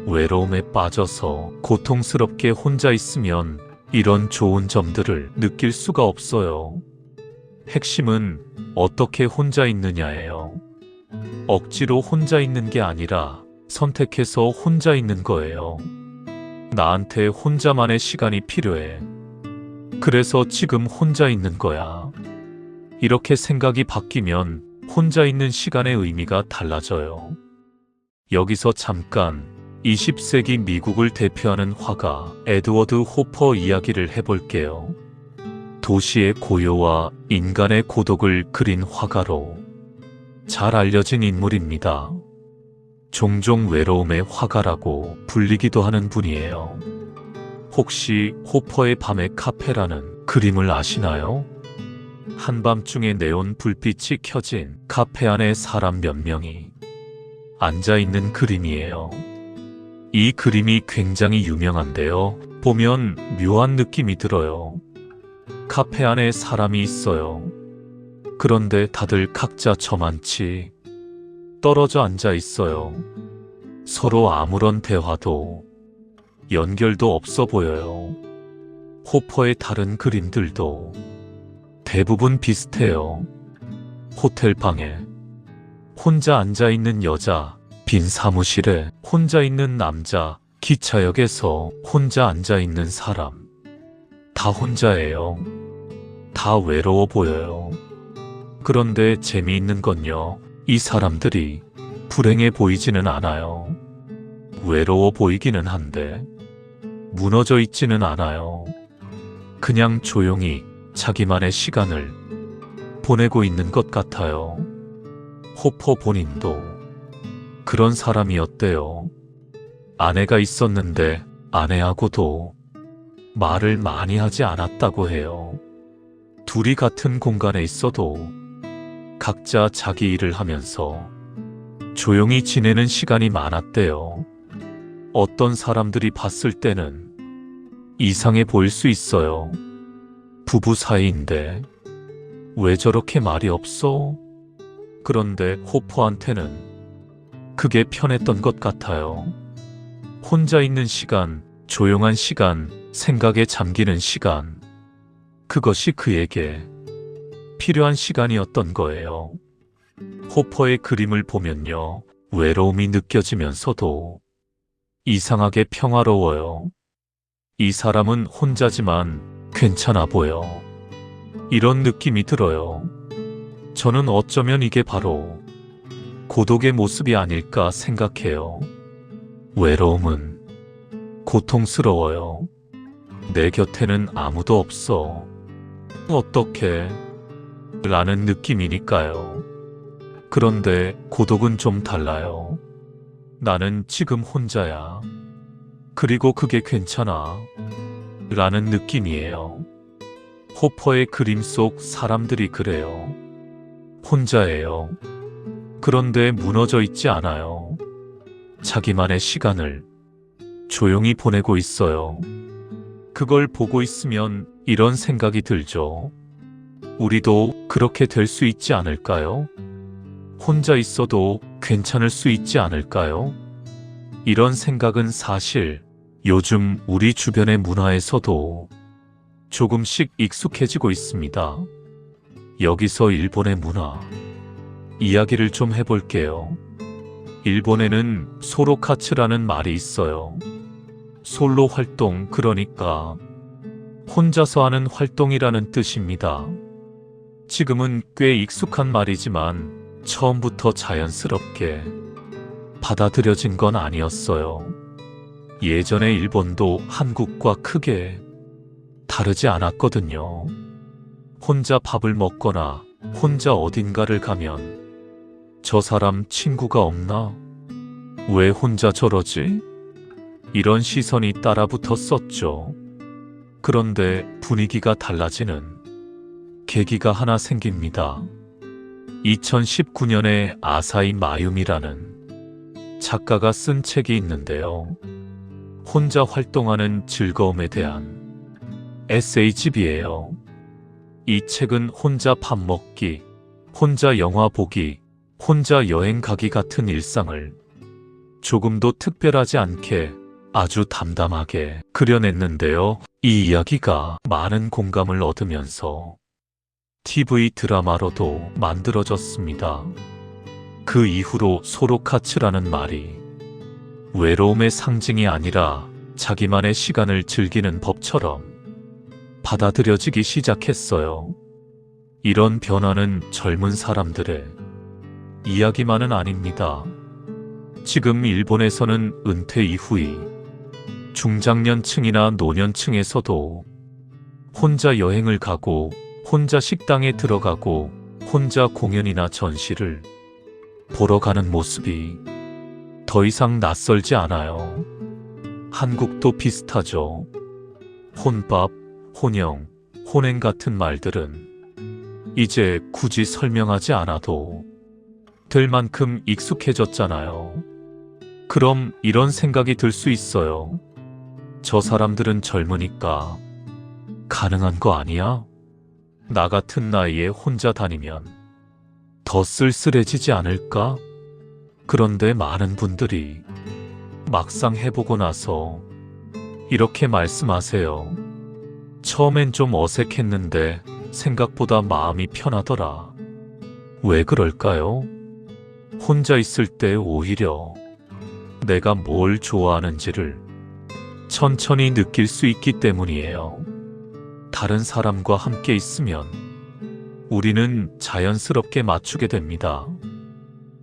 외로움에 빠져서 고통스럽게 혼자 있으면 이런 좋은 점들을 느낄 수가 없어요. 핵심은 어떻게 혼자 있느냐예요. 억지로 혼자 있는 게 아니라 선택해서 혼자 있는 거예요. 나한테 혼자만의 시간이 필요해. 그래서 지금 혼자 있는 거야. 이렇게 생각이 바뀌면 혼자 있는 시간의 의미가 달라져요. 여기서 잠깐 20세기 미국을 대표하는 화가 에드워드 호퍼 이야기를 해볼게요. 도시의 고요와 인간의 고독을 그린 화가로 잘 알려진 인물입니다. 종종 외로움의 화가라고 불리기도 하는 분이에요. 혹시 호퍼의 밤의 카페라는 그림을 아시나요? 한밤중에 네온 불빛이 켜진 카페 안에 사람 몇 명이 앉아있는 그림이에요. 이 그림이 굉장히 유명한데요. 보면 묘한 느낌이 들어요. 카페 안에 사람이 있어요. 그런데 다들 각자 저만치 떨어져 앉아 있어요. 서로 아무런 대화도 연결도 없어 보여요. 호퍼의 다른 그림들도 대부분 비슷해요. 호텔 방에 혼자 앉아 있는 여자, 빈 사무실에 혼자 있는 남자, 기차역에서 혼자 앉아 있는 사람. 다 혼자예요. 다 외로워 보여요. 그런데 재미있는 건요. 이 사람들이 불행해 보이지는 않아요. 외로워 보이기는 한데 무너져 있지는 않아요. 그냥 조용히 자기만의 시간을 보내고 있는 것 같아요. 호퍼 본인도 그런 사람이었대요. 아내가 있었는데 아내하고도 말을 많이 하지 않았다고 해요. 둘이 같은 공간에 있어도 각자 자기 일을 하면서 조용히 지내는 시간이 많았대요. 어떤 사람들이 봤을 때는 이상해 보일 수 있어요. 부부 사이인데 왜 저렇게 말이 없어? 그런데 호퍼한테는 그게 편했던 것 같아요. 혼자 있는 시간, 조용한 시간, 생각에 잠기는 시간. 그것이 그에게 필요한 시간이었던 거예요. 호퍼의 그림을 보면요. 외로움이 느껴지면서도 이상하게 평화로워요. 이 사람은 혼자지만 괜찮아 보여. 이런 느낌이 들어요. 저는 어쩌면 이게 바로 고독의 모습이 아닐까 생각해요. 외로움은 고통스러워요. 내 곁에는 아무도 없어. 어떻게? 라는 느낌이니까요. 그런데 고독은 좀 달라요. 나는 지금 혼자야. 그리고 그게 괜찮아 라는 느낌이에요. 호퍼의 그림 속 사람들이 그래요. 혼자예요. 그런데 무너져 있지 않아요. 자기만의 시간을 조용히 보내고 있어요. 그걸 보고 있으면 이런 생각이 들죠. 우리도 그렇게 될 수 있지 않을까요? 혼자 있어도 괜찮을 수 있지 않을까요? 이런 생각은 사실 요즘 우리 주변의 문화에서도 조금씩 익숙해지고 있습니다. 여기서 일본의 문화 이야기를 좀 해볼게요. 일본에는 소로카츠라는 말이 있어요. 솔로 활동, 그러니까 혼자서 하는 활동이라는 뜻입니다. 지금은 꽤 익숙한 말이지만 처음부터 자연스럽게 받아들여진 건 아니었어요. 예전에 일본도 한국과 크게 다르지 않았거든요. 혼자 밥을 먹거나 혼자 어딘가를 가면 저 사람 친구가 없나? 왜 혼자 저러지? 이런 시선이 따라붙었었죠. 그런데 분위기가 달라지는 계기가 하나 생깁니다. 2019년에 아사히 마유미라는 작가가 쓴 책이 있는데요. 혼자 활동하는 즐거움에 대한 에세이집이에요. 이 책은 혼자 밥 먹기, 혼자 영화 보기, 혼자 여행 가기 같은 일상을 조금도 특별하지 않게 아주 담담하게 그려냈는데요. 이 이야기가 많은 공감을 얻으면서 TV 드라마로도 만들어졌습니다. 그 이후로 소로카츠라는 말이 외로움의 상징이 아니라 자기만의 시간을 즐기는 법처럼 받아들여지기 시작했어요. 이런 변화는 젊은 사람들의 이야기만은 아닙니다. 지금 일본에서는 은퇴 이후의 중장년층이나 노년층에서도 혼자 여행을 가고 혼자 식당에 들어가고 혼자 공연이나 전시를 보러 가는 모습이 더 이상 낯설지 않아요. 한국도 비슷하죠. 혼밥, 혼영, 혼행 같은 말들은 이제 굳이 설명하지 않아도 될 만큼 익숙해졌잖아요. 그럼 이런 생각이 들 수 있어요. 저 사람들은 젊으니까 가능한 거 아니야? 나 같은 나이에 혼자 다니면 더 쓸쓸해지지 않을까? 그런데 많은 분들이 막상 해보고 나서 이렇게 말씀하세요. 처음엔 좀 어색했는데 생각보다 마음이 편하더라. 왜 그럴까요? 혼자 있을 때 오히려 내가 뭘 좋아하는지를 천천히 느낄 수 있기 때문이에요. 다른 사람과 함께 있으면 우리는 자연스럽게 맞추게 됩니다.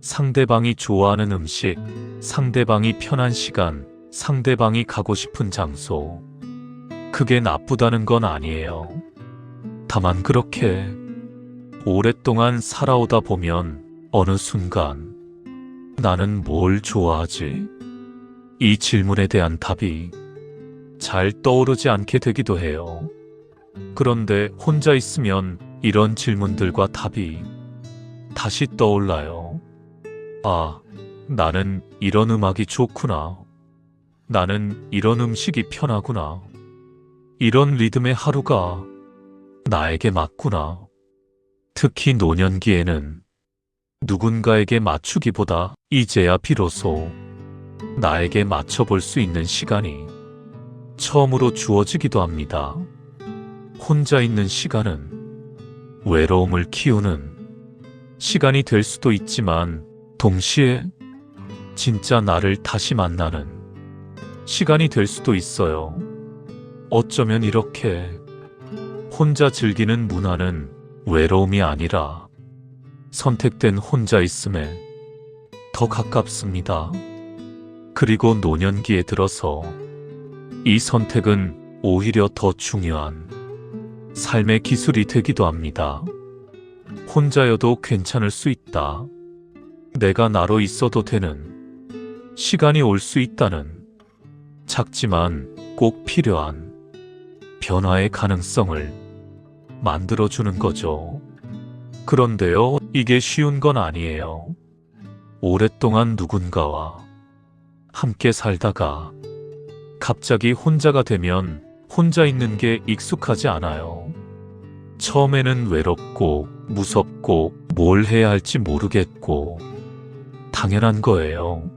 상대방이 좋아하는 음식, 상대방이 편한 시간, 상대방이 가고 싶은 장소. 그게 나쁘다는 건 아니에요. 다만 그렇게 오랫동안 살아오다 보면 어느 순간 나는 뭘 좋아하지? 이 질문에 대한 답이 잘 떠오르지 않게 되기도 해요. 그런데 혼자 있으면 이런 질문들과 답이 다시 떠올라요. 아, 나는 이런 음악이 좋구나. 나는 이런 음식이 편하구나. 이런 리듬의 하루가 나에게 맞구나. 특히 노년기에는 누군가에게 맞추기보다 이제야 비로소 나에게 맞춰볼 수 있는 시간이 처음으로 주어지기도 합니다. 혼자 있는 시간은 외로움을 키우는 시간이 될 수도 있지만 동시에 진짜 나를 다시 만나는 시간이 될 수도 있어요. 어쩌면 이렇게 혼자 즐기는 문화는 외로움이 아니라 선택된 혼자 있음에 더 가깝습니다. 그리고 노년기에 들어서 이 선택은 오히려 더 중요한 삶의 기술이 되기도 합니다. 혼자여도 괜찮을 수 있다. 내가 나로 있어도 되는 시간이 올 수 있다는 작지만 꼭 필요한 변화의 가능성을 만들어주는 거죠. 그런데요, 이게 쉬운 건 아니에요. 오랫동안 누군가와 함께 살다가 갑자기 혼자가 되면 혼자 있는 게 익숙하지 않아요. 처음에는 외롭고 무섭고 뭘 해야 할지 모르겠고 당연한 거예요.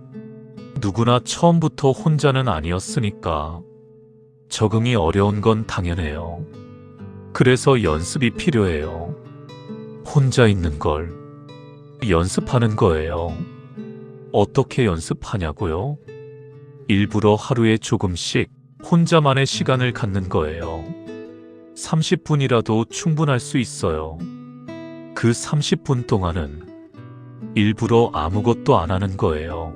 누구나 처음부터 혼자는 아니었으니까 적응이 어려운 건 당연해요. 그래서 연습이 필요해요. 혼자 있는 걸 연습하는 거예요. 어떻게 연습하냐고요? 일부러 하루에 조금씩 혼자만의 시간을 갖는 거예요. 30분이라도 충분할 수 있어요. 그 30분 동안은 일부러 아무것도 안 하는 거예요.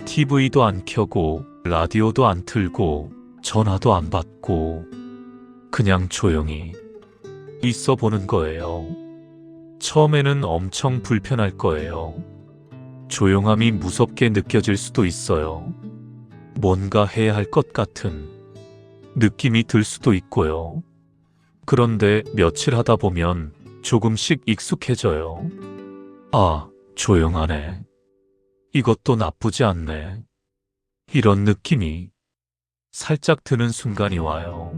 TV도 안 켜고 라디오도 안 틀고 전화도 안 받고 그냥 조용히 있어 보는 거예요. 처음에는 엄청 불편할 거예요. 조용함이 무섭게 느껴질 수도 있어요. 뭔가 해야 할 것 같은 느낌이 들 수도 있고요. 그런데 며칠 하다 보면 조금씩 익숙해져요. 아, 조용하네. 이것도 나쁘지 않네. 이런 느낌이 살짝 드는 순간이 와요.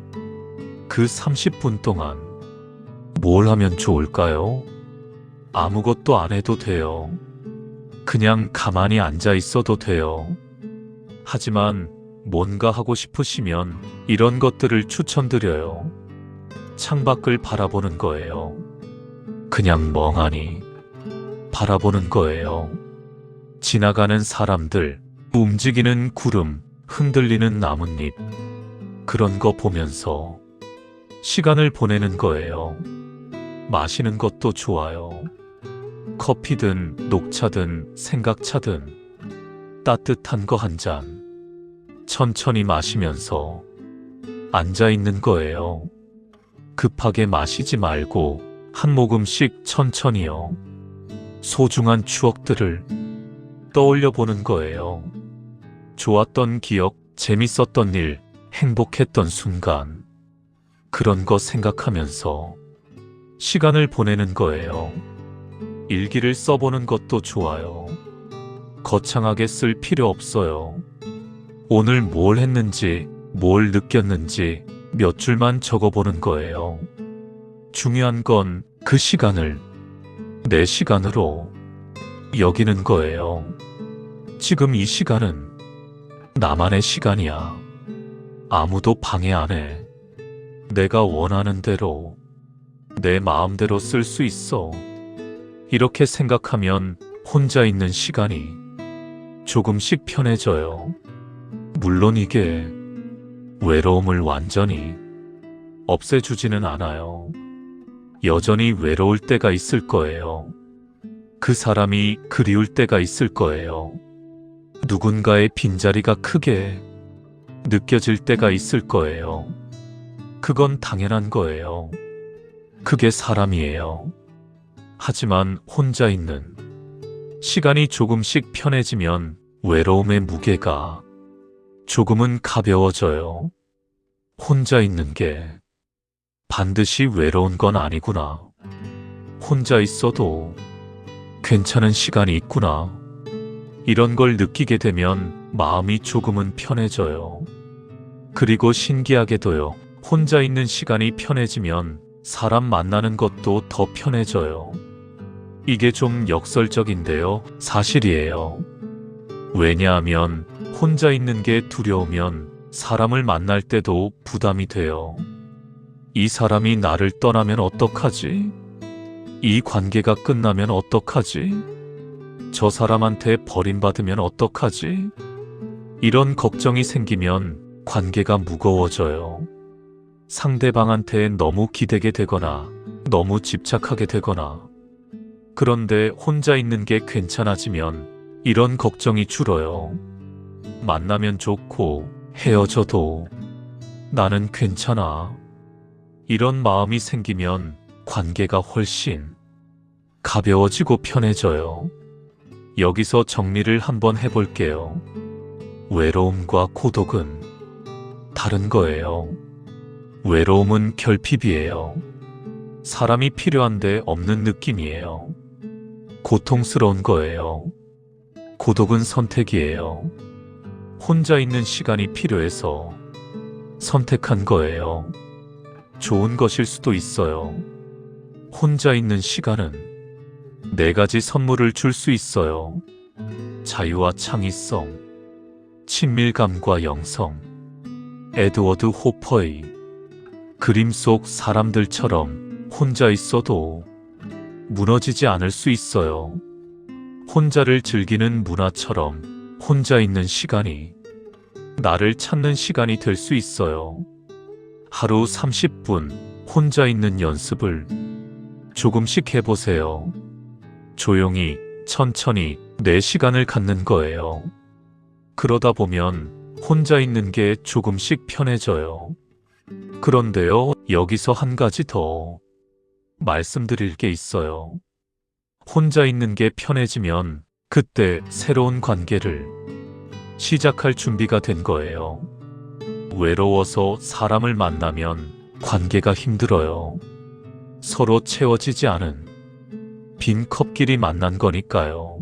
그 30분 동안 뭘 하면 좋을까요? 아무것도 안 해도 돼요. 그냥 가만히 앉아 있어도 돼요. 하지만 뭔가 하고 싶으시면 이런 것들을 추천드려요. 창밖을 바라보는 거예요. 그냥 멍하니 바라보는 거예요. 지나가는 사람들, 움직이는 구름, 흔들리는 나뭇잎, 그런 거 보면서 시간을 보내는 거예요. 마시는 것도 좋아요. 커피든 녹차든 생각차든 따뜻한 거 한 잔 천천히 마시면서 앉아 있는 거예요. 급하게 마시지 말고 한 모금씩 천천히요. 소중한 추억들을 떠올려 보는 거예요. 좋았던 기억, 재밌었던 일, 행복했던 순간, 그런 거 생각하면서 시간을 보내는 거예요. 일기를 써보는 것도 좋아요. 거창하게 쓸 필요 없어요. 오늘 뭘 했는지, 뭘 느꼈는지 몇 줄만 적어보는 거예요. 중요한 건 그 시간을 내 시간으로 여기는 거예요. 지금 이 시간은 나만의 시간이야. 아무도 방해 안 해. 내가 원하는 대로, 내 마음대로 쓸 수 있어. 이렇게 생각하면 혼자 있는 시간이 조금씩 편해져요. 물론 이게 외로움을 완전히 없애주지는 않아요. 여전히 외로울 때가 있을 거예요. 그 사람이 그리울 때가 있을 거예요. 누군가의 빈자리가 크게 느껴질 때가 있을 거예요. 그건 당연한 거예요. 그게 사람이에요. 하지만 혼자 있는 시간이 조금씩 편해지면 외로움의 무게가 조금은 가벼워져요. 혼자 있는 게 반드시 외로운 건 아니구나. 혼자 있어도 괜찮은 시간이 있구나. 이런 걸 느끼게 되면 마음이 조금은 편해져요. 그리고 신기하게도요, 혼자 있는 시간이 편해지면 사람 만나는 것도 더 편해져요. 이게 좀 역설적인데요, 사실이에요. 왜냐하면 혼자 있는 게 두려우면 사람을 만날 때도 부담이 돼요. 이 사람이 나를 떠나면 어떡하지? 이 관계가 끝나면 어떡하지? 저 사람한테 버림받으면 어떡하지? 이런 걱정이 생기면 관계가 무거워져요. 상대방한테 너무 기대게 되거나 너무 집착하게 되거나. 그런데 혼자 있는 게 괜찮아지면 이런 걱정이 줄어요. 만나면 좋고 헤어져도 나는 괜찮아. 이런 마음이 생기면 관계가 훨씬 가벼워지고 편해져요. 여기서 정리를 한번 해볼게요. 외로움과 고독은 다른 거예요. 외로움은 결핍이에요. 사람이 필요한데 없는 느낌이에요. 고통스러운 거예요. 고독은 선택이에요. 혼자 있는 시간이 필요해서 선택한 거예요. 좋은 것일 수도 있어요. 혼자 있는 시간은 4가지 선물을 줄 수 있어요. 자유와 창의성, 친밀감과 영성. 에드워드 호퍼의 그림 속 사람들처럼 혼자 있어도 무너지지 않을 수 있어요. 혼자를 즐기는 문화처럼 혼자 있는 시간이 나를 찾는 시간이 될 수 있어요. 하루 30분 혼자 있는 연습을 조금씩 해보세요. 조용히, 천천히 내 시간을 갖는 거예요. 그러다 보면 혼자 있는 게 조금씩 편해져요. 그런데요, 여기서 한 가지 더 말씀드릴 게 있어요. 혼자 있는 게 편해지면 그때 새로운 관계를 시작할 준비가 된 거예요. 외로워서 사람을 만나면 관계가 힘들어요. 서로 채워지지 않은 빈 컵끼리 만난 거니까요.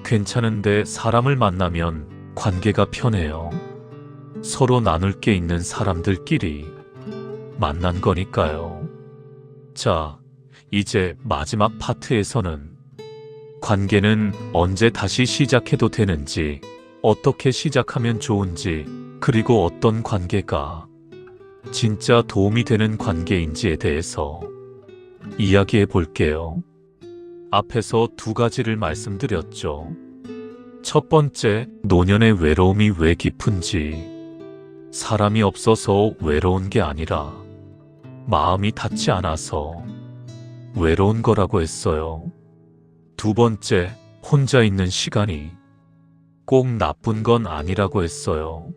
괜찮은데 사람을 만나면 관계가 편해요. 서로 나눌 게 있는 사람들끼리 만난 거니까요. 자, 이제 마지막 파트에서는 관계는 언제 다시 시작해도 되는지, 어떻게 시작하면 좋은지, 그리고 어떤 관계가 진짜 도움이 되는 관계인지에 대해서 이야기해 볼게요. 앞에서 2가지를 말씀드렸죠. 첫 번째, 노년의 외로움이 왜 깊은지. 사람이 없어서 외로운 게 아니라 마음이 닿지 않아서 외로운 거라고 했어요. 2번째, 혼자 있는 시간이 꼭 나쁜 건 아니라고 했어요.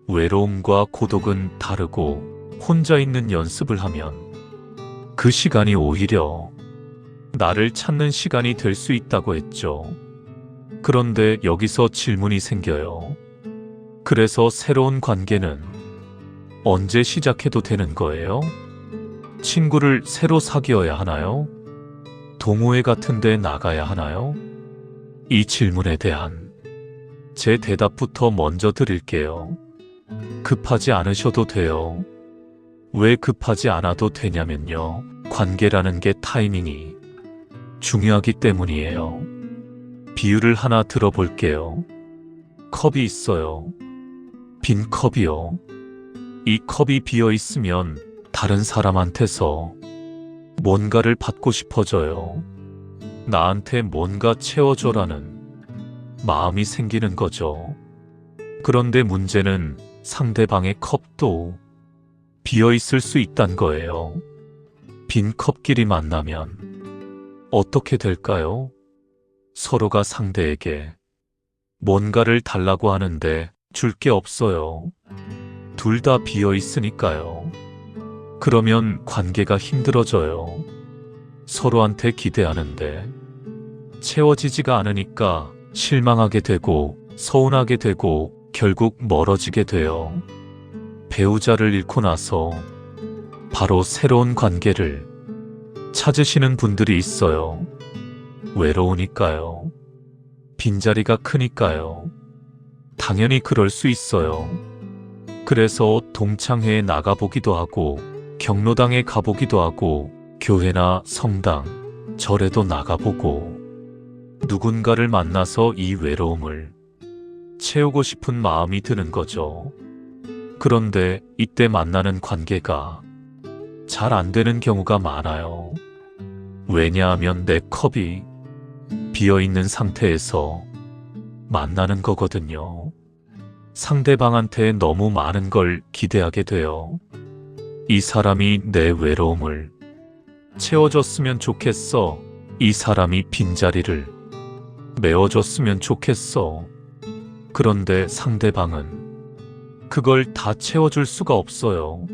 외로움과 고독은 다르고 혼자 있는 연습을 하면 그 시간이 오히려 나를 찾는 시간이 될 수 있다고 했죠. 그런데 여기서 질문이 생겨요. 그래서 새로운 관계는 언제 시작해도 되는 거예요? 친구를 새로 사귀어야 하나요? 동호회 같은 데 나가야 하나요? 이 질문에 대한 제 대답부터 먼저 드릴게요. 급하지 않으셔도 돼요. 왜 급하지 않아도 되냐면요. 관계라는 게 타이밍이 중요하기 때문이에요. 비유를 하나 들어볼게요. 컵이 있어요. 빈 컵이요. 이 컵이 비어 있으면 다른 사람한테서 뭔가를 받고 싶어져요. 나한테 뭔가 채워줘라는 마음이 생기는 거죠. 그런데 문제는 상대방의 컵도 비어 있을 수 있단 거예요. 빈 컵끼리 만나면 어떻게 될까요? 서로가 상대에게 뭔가를 달라고 하는데 줄 게 없어요. 둘 다 비어 있으니까요. 그러면 관계가 힘들어져요. 서로한테 기대하는데 채워지지가 않으니까 실망하게 되고 서운하게 되고 결국 멀어지게 돼요. 배우자를 잃고 나서 바로 새로운 관계를 찾으시는 분들이 있어요. 외로우니까요. 빈자리가 크니까요. 당연히 그럴 수 있어요. 그래서 동창회에 나가보기도 하고 경로당에 가보기도 하고 교회나 성당, 절에도 나가보고 누군가를 만나서 이 외로움을 채우고 싶은 마음이 드는 거죠. 그런데 이때 만나는 관계가 잘 안 되는 경우가 많아요. 왜냐하면 내 컵이 비어있는 상태에서 만나는 거거든요. 상대방한테 너무 많은 걸 기대하게 돼요. 이 사람이 내 외로움을 채워줬으면 좋겠어. 이 사람이 빈자리를 메워줬으면 좋겠어. 그런데 상대방은 그걸 다 채워줄 수가 없어요.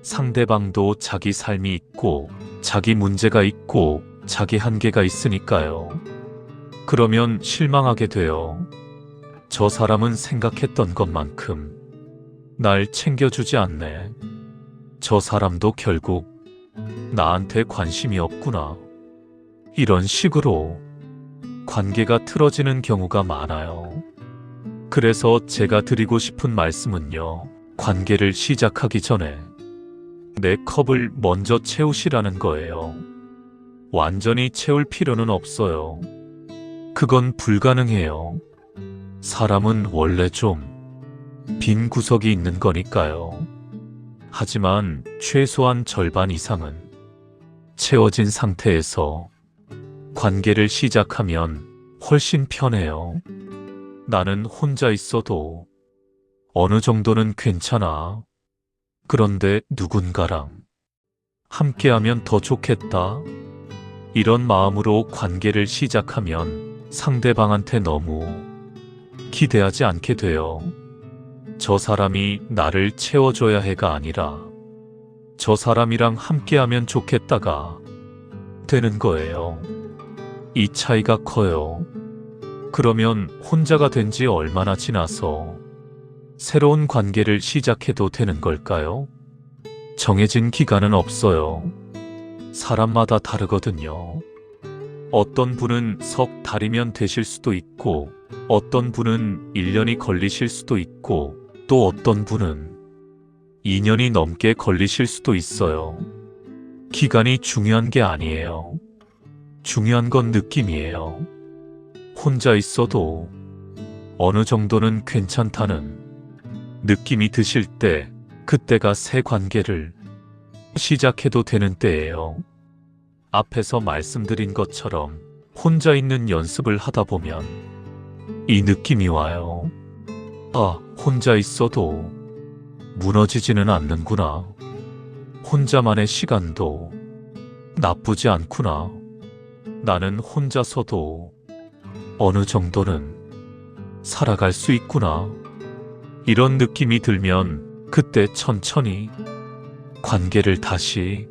상대방도 자기 삶이 있고 자기 문제가 있고 자기 한계가 있으니까요. 그러면 실망하게 돼요. 저 사람은 생각했던 것만큼 날 챙겨주지 않네. 저 사람도 결국 나한테 관심이 없구나. 이런 식으로 관계가 틀어지는 경우가 많아요. 그래서 제가 드리고 싶은 말씀은요. 관계를 시작하기 전에 내 컵을 먼저 채우시라는 거예요. 완전히 채울 필요는 없어요. 그건 불가능해요. 사람은 원래 좀 빈 구석이 있는 거니까요. 하지만 최소한 절반 이상은 채워진 상태에서 관계를 시작하면 훨씬 편해요. 나는 혼자 있어도 어느 정도는 괜찮아. 그런데 누군가랑 함께하면 더 좋겠다. 이런 마음으로 관계를 시작하면 상대방한테 너무 기대하지 않게 돼요. 저 사람이 나를 채워줘야 해가 아니라 저 사람이랑 함께하면 좋겠다가 되는 거예요. 이 차이가 커요. 그러면 혼자가 된 지 얼마나 지나서 새로운 관계를 시작해도 되는 걸까요? 정해진 기간은 없어요. 사람마다 다르거든요. 어떤 분은 석 달이면 되실 수도 있고, 어떤 분은 1년이 걸리실 수도 있고, 또 어떤 분은 2년이 넘게 걸리실 수도 있어요. 기간이 중요한 게 아니에요. 중요한 건 느낌이에요. 혼자 있어도 어느 정도는 괜찮다는 느낌이 드실 때, 그때가 새 관계를 시작해도 되는 때예요. 앞에서 말씀드린 것처럼 혼자 있는 연습을 하다 보면 이 느낌이 와요. 아, 혼자 있어도 무너지지는 않는구나. 혼자만의 시간도 나쁘지 않구나. 나는 혼자서도 어느 정도는 살아갈 수 있구나. 이런 느낌이 들면 그때 천천히 관계를 다시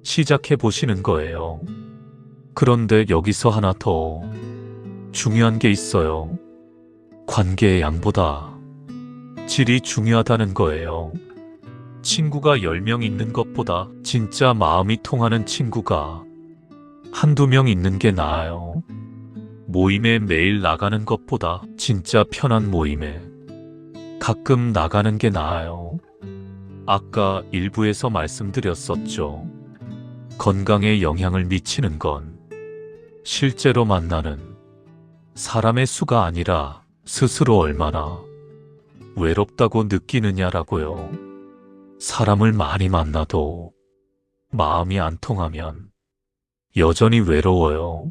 시작해 보시는 거예요. 그런데 여기서 하나 더 중요한 게 있어요. 관계의 양보다 질이 중요하다는 거예요. 친구가 10명 있는 것보다 진짜 마음이 통하는 친구가 한두 명 있는 게 나아요. 모임에 매일 나가는 것보다 진짜 편한 모임에 가끔 나가는 게 나아요. 아까 일부에서 말씀드렸었죠. 건강에 영향을 미치는 건 실제로 만나는 사람의 수가 아니라 스스로 얼마나 외롭다고 느끼느냐라고요. 사람을 많이 만나도 마음이 안 통하면 여전히 외로워요.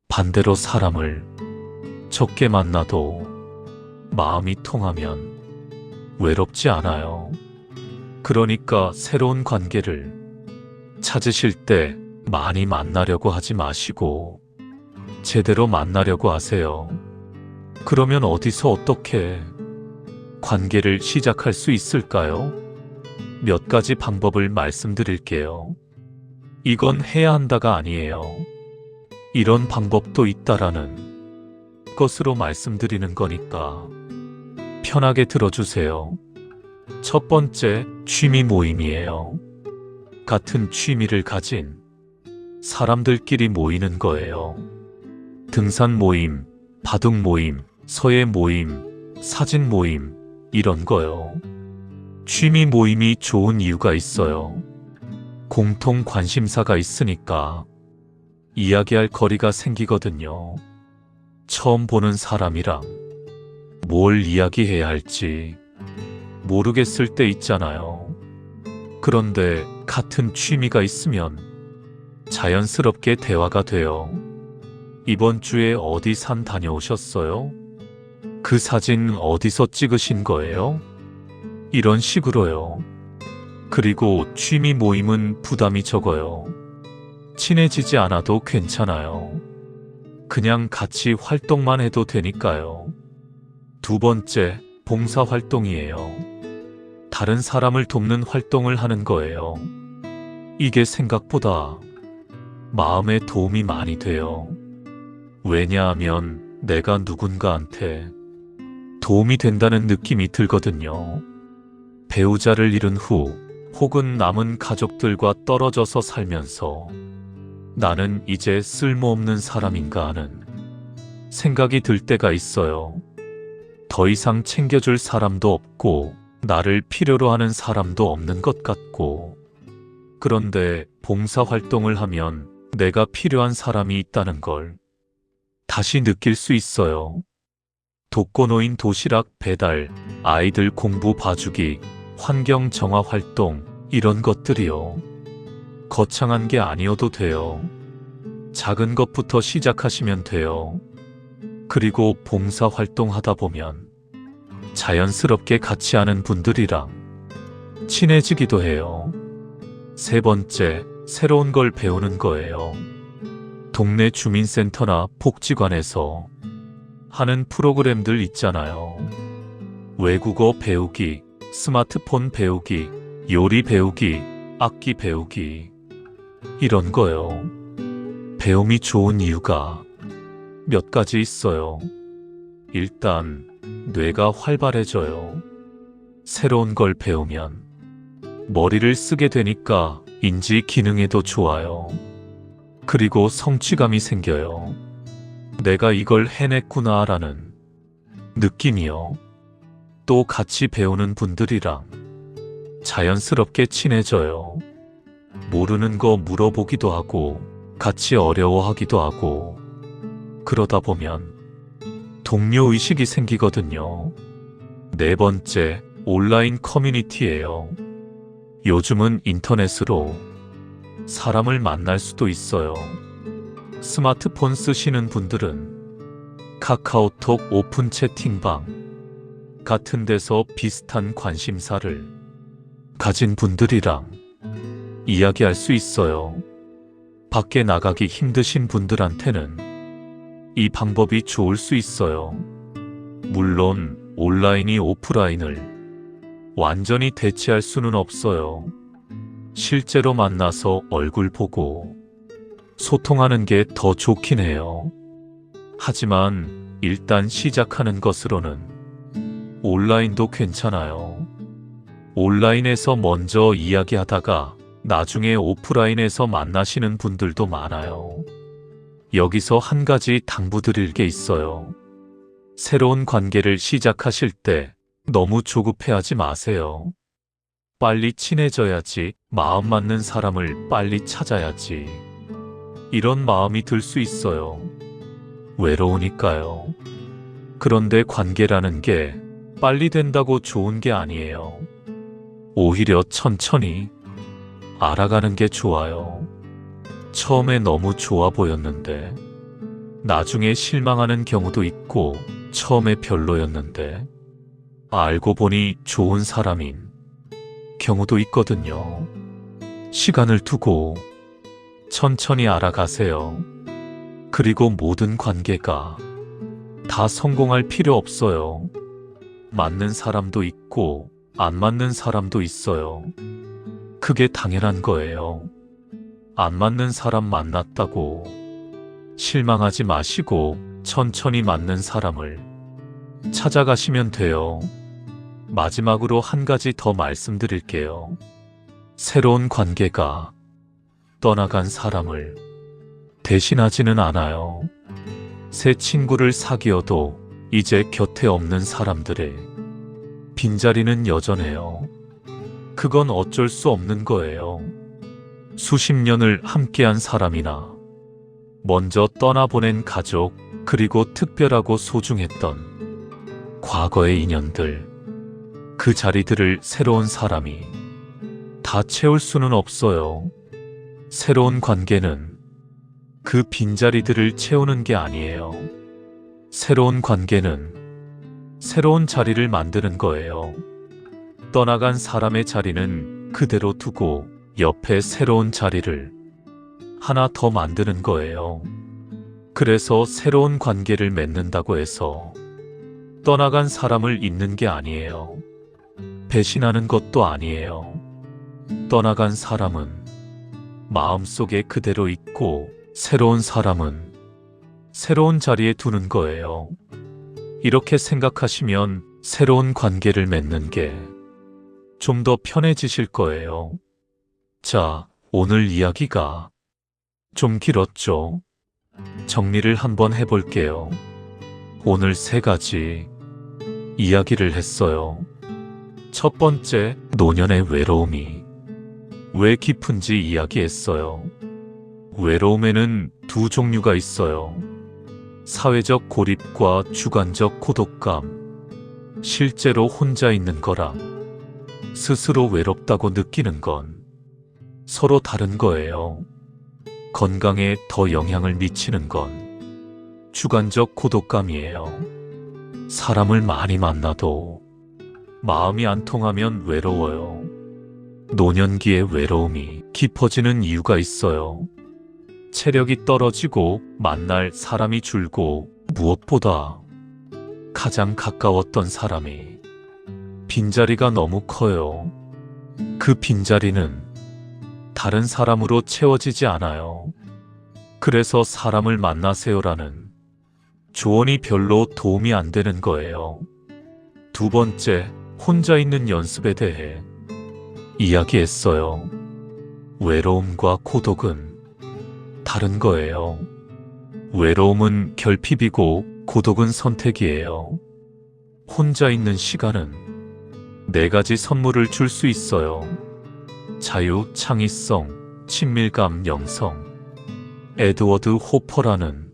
반대로 사람을 적게 만나도 마음이 통하면 외롭지 않아요. 그러니까 새로운 관계를 찾으실 때 많이 만나려고 하지 마시고 제대로 만나려고 하세요. 그러면 어디서 어떻게 관계를 시작할 수 있을까요? 몇 가지 방법을 말씀드릴게요. 이건 해야 한다가 아니에요. 이런 방법도 있다라는 것으로 말씀드리는 거니까 편하게 들어주세요. 첫 번째, 취미 모임이에요. 같은 취미를 가진 사람들끼리 모이는 거예요. 등산 모임, 바둑 모임, 서예 모임, 사진 모임, 이런 거요. 취미 모임이 좋은 이유가 있어요. 공통 관심사가 있으니까 이야기할 거리가 생기거든요. 처음 보는 사람이랑 뭘 이야기해야 할지 모르겠을 때 있잖아요. 그런데 같은 취미가 있으면 자연스럽게 대화가 돼요. 이번 주에 어디 산 다녀오셨어요? 그 사진 어디서 찍으신 거예요? 이런 식으로요. 그리고 취미 모임은 부담이 적어요. 친해지지 않아도 괜찮아요. 그냥 같이 활동만 해도 되니까요. 두 번째, 봉사활동이에요. 다른 사람을 돕는 활동을 하는 거예요. 이게 생각보다 마음에 도움이 많이 돼요. 왜냐하면 내가 누군가한테 도움이 된다는 느낌이 들거든요. 배우자를 잃은 후 혹은 남은 가족들과 떨어져서 살면서 나는 이제 쓸모없는 사람인가 하는 생각이 들 때가 있어요. 더 이상 챙겨줄 사람도 없고 나를 필요로 하는 사람도 없는 것 같고, 그런데 봉사활동을 하면 내가 필요한 사람이 있다는 걸 다시 느낄 수 있어요. 독거노인 도시락 배달, 아이들 공부 봐주기, 환경 정화 활동, 이런 것들이요. 거창한 게 아니어도 돼요. 작은 것부터 시작하시면 돼요. 그리고 봉사활동 하다 보면 자연스럽게 같이 하는 분들이랑 친해지기도 해요. 세 번째, 새로운 걸 배우는 거예요. 동네 주민센터나 복지관에서 하는 프로그램들 있잖아요. 외국어 배우기, 스마트폰 배우기, 요리 배우기, 악기 배우기, 이런 거요. 배움이 좋은 이유가 몇 가지 있어요. 일단 뇌가 활발해져요. 새로운 걸 배우면 머리를 쓰게 되니까 인지 기능에도 좋아요. 그리고 성취감이 생겨요. 내가 이걸 해냈구나 라는 느낌이요. 또 같이 배우는 분들이랑 자연스럽게 친해져요. 모르는 거 물어보기도 하고 같이 어려워하기도 하고, 그러다 보면 동료의식이 생기거든요. 네 번째, 온라인 커뮤니티예요. 요즘은 인터넷으로 사람을 만날 수도 있어요. 스마트폰 쓰시는 분들은 카카오톡 오픈 채팅방 같은 데서 비슷한 관심사를 가진 분들이랑 이야기할 수 있어요. 밖에 나가기 힘드신 분들한테는 이 방법이 좋을 수 있어요. 물론 온라인이 오프라인을 완전히 대체할 수는 없어요. 실제로 만나서 얼굴 보고 소통하는 게 더 좋긴 해요. 하지만 일단 시작하는 것으로는 온라인도 괜찮아요. 온라인에서 먼저 이야기하다가 나중에 오프라인에서 만나시는 분들도 많아요. 여기서 한 가지 당부드릴 게 있어요. 새로운 관계를 시작하실 때 너무 조급해하지 마세요. 빨리 친해져야지, 마음 맞는 사람을 빨리 찾아야지, 이런 마음이 들 수 있어요. 외로우니까요. 그런데 관계라는 게 빨리 된다고 좋은 게 아니에요. 오히려 천천히 알아가는 게 좋아요. 처음에 너무 좋아 보였는데 나중에 실망하는 경우도 있고, 처음에 별로였는데 알고 보니 좋은 사람인 경우도 있거든요. 시간을 두고 천천히 알아가세요. 그리고 모든 관계가 다 성공할 필요 없어요. 맞는 사람도 있고 안 맞는 사람도 있어요. 그게 당연한 거예요. 안 맞는 사람 만났다고 실망하지 마시고 천천히 맞는 사람을 찾아가시면 돼요. 마지막으로 한 가지 더 말씀드릴게요. 새로운 관계가 떠나간 사람을 대신하지는 않아요. 새 친구를 사귀어도 이제 곁에 없는 사람들의 빈자리는 여전해요. 그건 어쩔 수 없는 거예요. 수십 년을 함께한 사람이나 먼저 떠나보낸 가족, 그리고 특별하고 소중했던 과거의 인연들, 그 자리들을 새로운 사람이 다 채울 수는 없어요. 새로운 관계는 그 빈자리들을 채우는 게 아니에요. 새로운 관계는 새로운 자리를 만드는 거예요. 떠나간 사람의 자리는 그대로 두고 옆에 새로운 자리를 하나 더 만드는 거예요. 그래서 새로운 관계를 맺는다고 해서 떠나간 사람을 잊는 게 아니에요. 배신하는 것도 아니에요. 떠나간 사람은 마음속에 그대로 있고, 새로운 사람은 새로운 자리에 두는 거예요. 이렇게 생각하시면 새로운 관계를 맺는 게 좀 더 편해지실 거예요. 자, 오늘 이야기가 좀 길었죠? 정리를 한번 해볼게요. 오늘 3가지 이야기를 했어요. 첫 번째, 노년의 외로움이 왜 깊은지 이야기했어요. 외로움에는 2 종류가 있어요. 사회적 고립과 주관적 고독감. 실제로 혼자 있는 거랑 스스로 외롭다고 느끼는 건 서로 다른 거예요. 건강에 더 영향을 미치는 건 주관적 고독감이에요. 사람을 많이 만나도 마음이 안 통하면 외로워요. 노년기의 외로움이 깊어지는 이유가 있어요. 체력이 떨어지고 만날 사람이 줄고 무엇보다 가장 가까웠던 사람이 빈자리가 너무 커요. 그 빈자리는 다른 사람으로 채워지지 않아요. 그래서 사람을 만나세요라는 조언이 별로 도움이 안 되는 거예요. 2 번째, 혼자 있는 연습에 대해 이야기했어요. 외로움과 고독은 다른 거예요. 외로움은 결핍이고 고독은 선택이에요. 혼자 있는 시간은 4가지 선물을 줄 수 있어요. 자유, 창의성, 친밀감, 영성. 에드워드 호퍼라는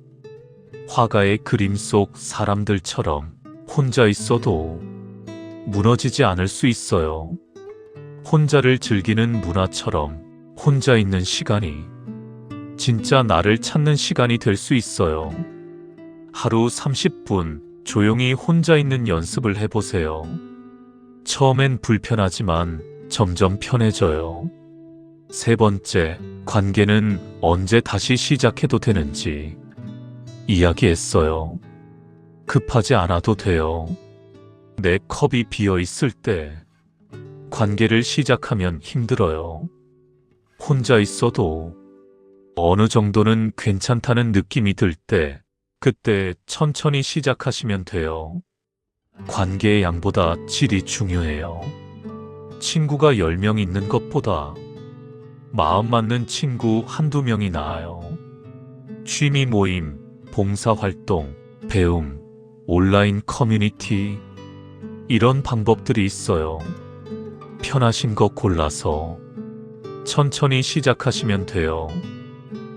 화가의 그림 속 사람들처럼 혼자 있어도 무너지지 않을 수 있어요. 혼자를 즐기는 문화처럼 혼자 있는 시간이 진짜 나를 찾는 시간이 될 수 있어요. 하루 30분 조용히 혼자 있는 연습을 해보세요. 처음엔 불편하지만 점점 편해져요. 3 번째, 관계는 언제 다시 시작해도 되는지 이야기했어요. 급하지 않아도 돼요. 내 컵이 비어 있을 때 관계를 시작하면 힘들어요. 혼자 있어도 어느 정도는 괜찮다는 느낌이 들 때, 그때 천천히 시작하시면 돼요. 관계의 양보다 질이 중요해요. 친구가 10명 있는 것보다 마음 맞는 친구 1~2명이 나아요. 취미 모임, 봉사활동, 배움, 온라인 커뮤니티, 이런 방법들이 있어요. 편하신 거 골라서 천천히 시작하시면 돼요.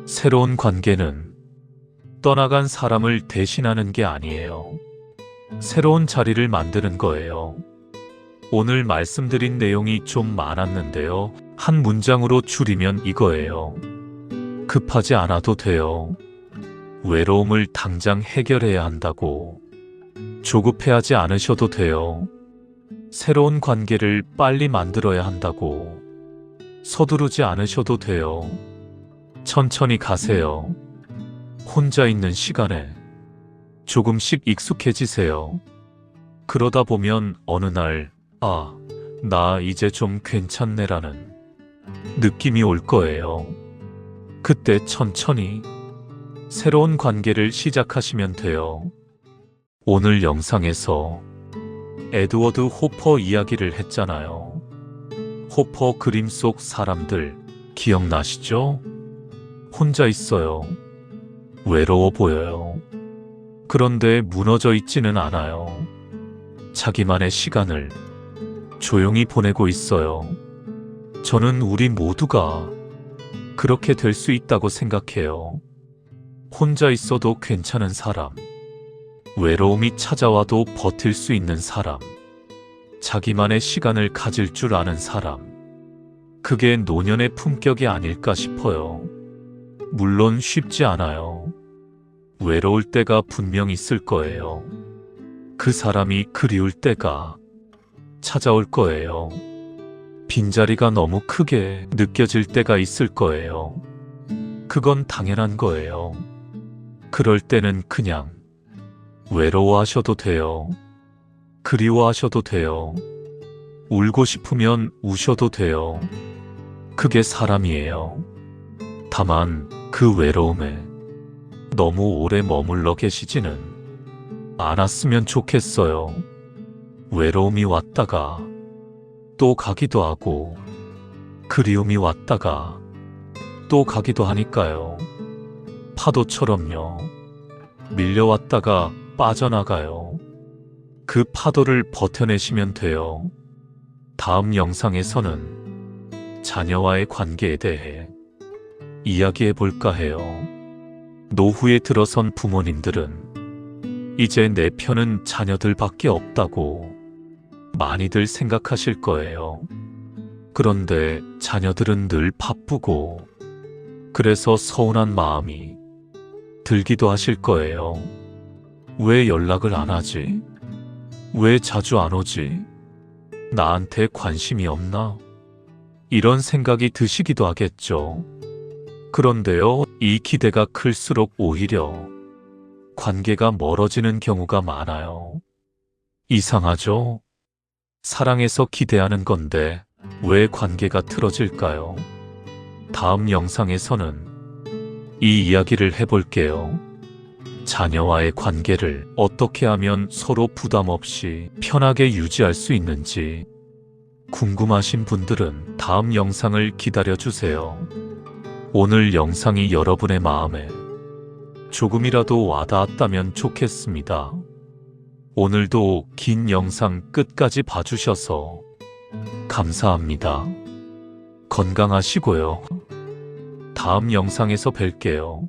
새로운 관계는 떠나간 사람을 대신하는 게 아니에요. 새로운 자리를 만드는 거예요. 오늘 말씀드린 내용이 좀 많았는데요. 한 문장으로 줄이면 이거예요. 급하지 않아도 돼요. 외로움을 당장 해결해야 한다고 조급해하지 않으셔도 돼요. 새로운 관계를 빨리 만들어야 한다고 서두르지 않으셔도 돼요. 천천히 가세요. 혼자 있는 시간에 조금씩 익숙해지세요. 그러다 보면 어느 날, 아, 나 이제 좀 괜찮네라는 느낌이 올 거예요. 그때 천천히 새로운 관계를 시작하시면 돼요. 오늘 영상에서 에드워드 호퍼 이야기를 했잖아요. 호퍼 그림 속 사람들 기억나시죠? 혼자 있어요. 외로워 보여요. 그런데 무너져 있지는 않아요. 자기만의 시간을 조용히 보내고 있어요. 저는 우리 모두가 그렇게 될 수 있다고 생각해요. 혼자 있어도 괜찮은 사람, 외로움이 찾아와도 버틸 수 있는 사람, 자기만의 시간을 가질 줄 아는 사람, 그게 노년의 품격이 아닐까 싶어요. 물론 쉽지 않아요. 외로울 때가 분명 있을 거예요. 그 사람이 그리울 때가 찾아올 거예요. 빈자리가 너무 크게 느껴질 때가 있을 거예요. 그건 당연한 거예요. 그럴 때는 그냥 외로워하셔도 돼요. 그리워하셔도 돼요. 울고 싶으면 우셔도 돼요. 그게 사람이에요. 다만 그 외로움에 너무 오래 머물러 계시지는 안 왔으면 좋겠어요. 외로움이 왔다가 또 가기도 하고, 그리움이 왔다가 또 가기도 하니까요. 파도처럼요. 밀려왔다가 빠져나가요. 그 파도를 버텨내시면 돼요. 다음 영상에서는 자녀와의 관계에 대해 이야기해 볼까 해요. 노후에 들어선 부모님들은 이제 내 편은 자녀들밖에 없다고 많이들 생각하실 거예요. 그런데 자녀들은 늘 바쁘고 그래서 서운한 마음이 들기도 하실 거예요. 왜 연락을 안 하지? 왜 자주 안 오지? 나한테 관심이 없나? 이런 생각이 드시기도 하겠죠. 그런데요, 이 기대가 클수록 오히려 관계가 멀어지는 경우가 많아요. 이상하죠? 사랑해서 기대하는 건데 왜 관계가 틀어질까요? 다음 영상에서는 이 이야기를 해볼게요. 자녀와의 관계를 어떻게 하면 서로 부담 없이 편하게 유지할 수 있는지 궁금하신 분들은 다음 영상을 기다려주세요. 오늘 영상이 여러분의 마음에 조금이라도 와닿았다면 좋겠습니다. 오늘도 긴 영상 끝까지 봐주셔서 감사합니다. 건강하시고요. 다음 영상에서 뵐게요.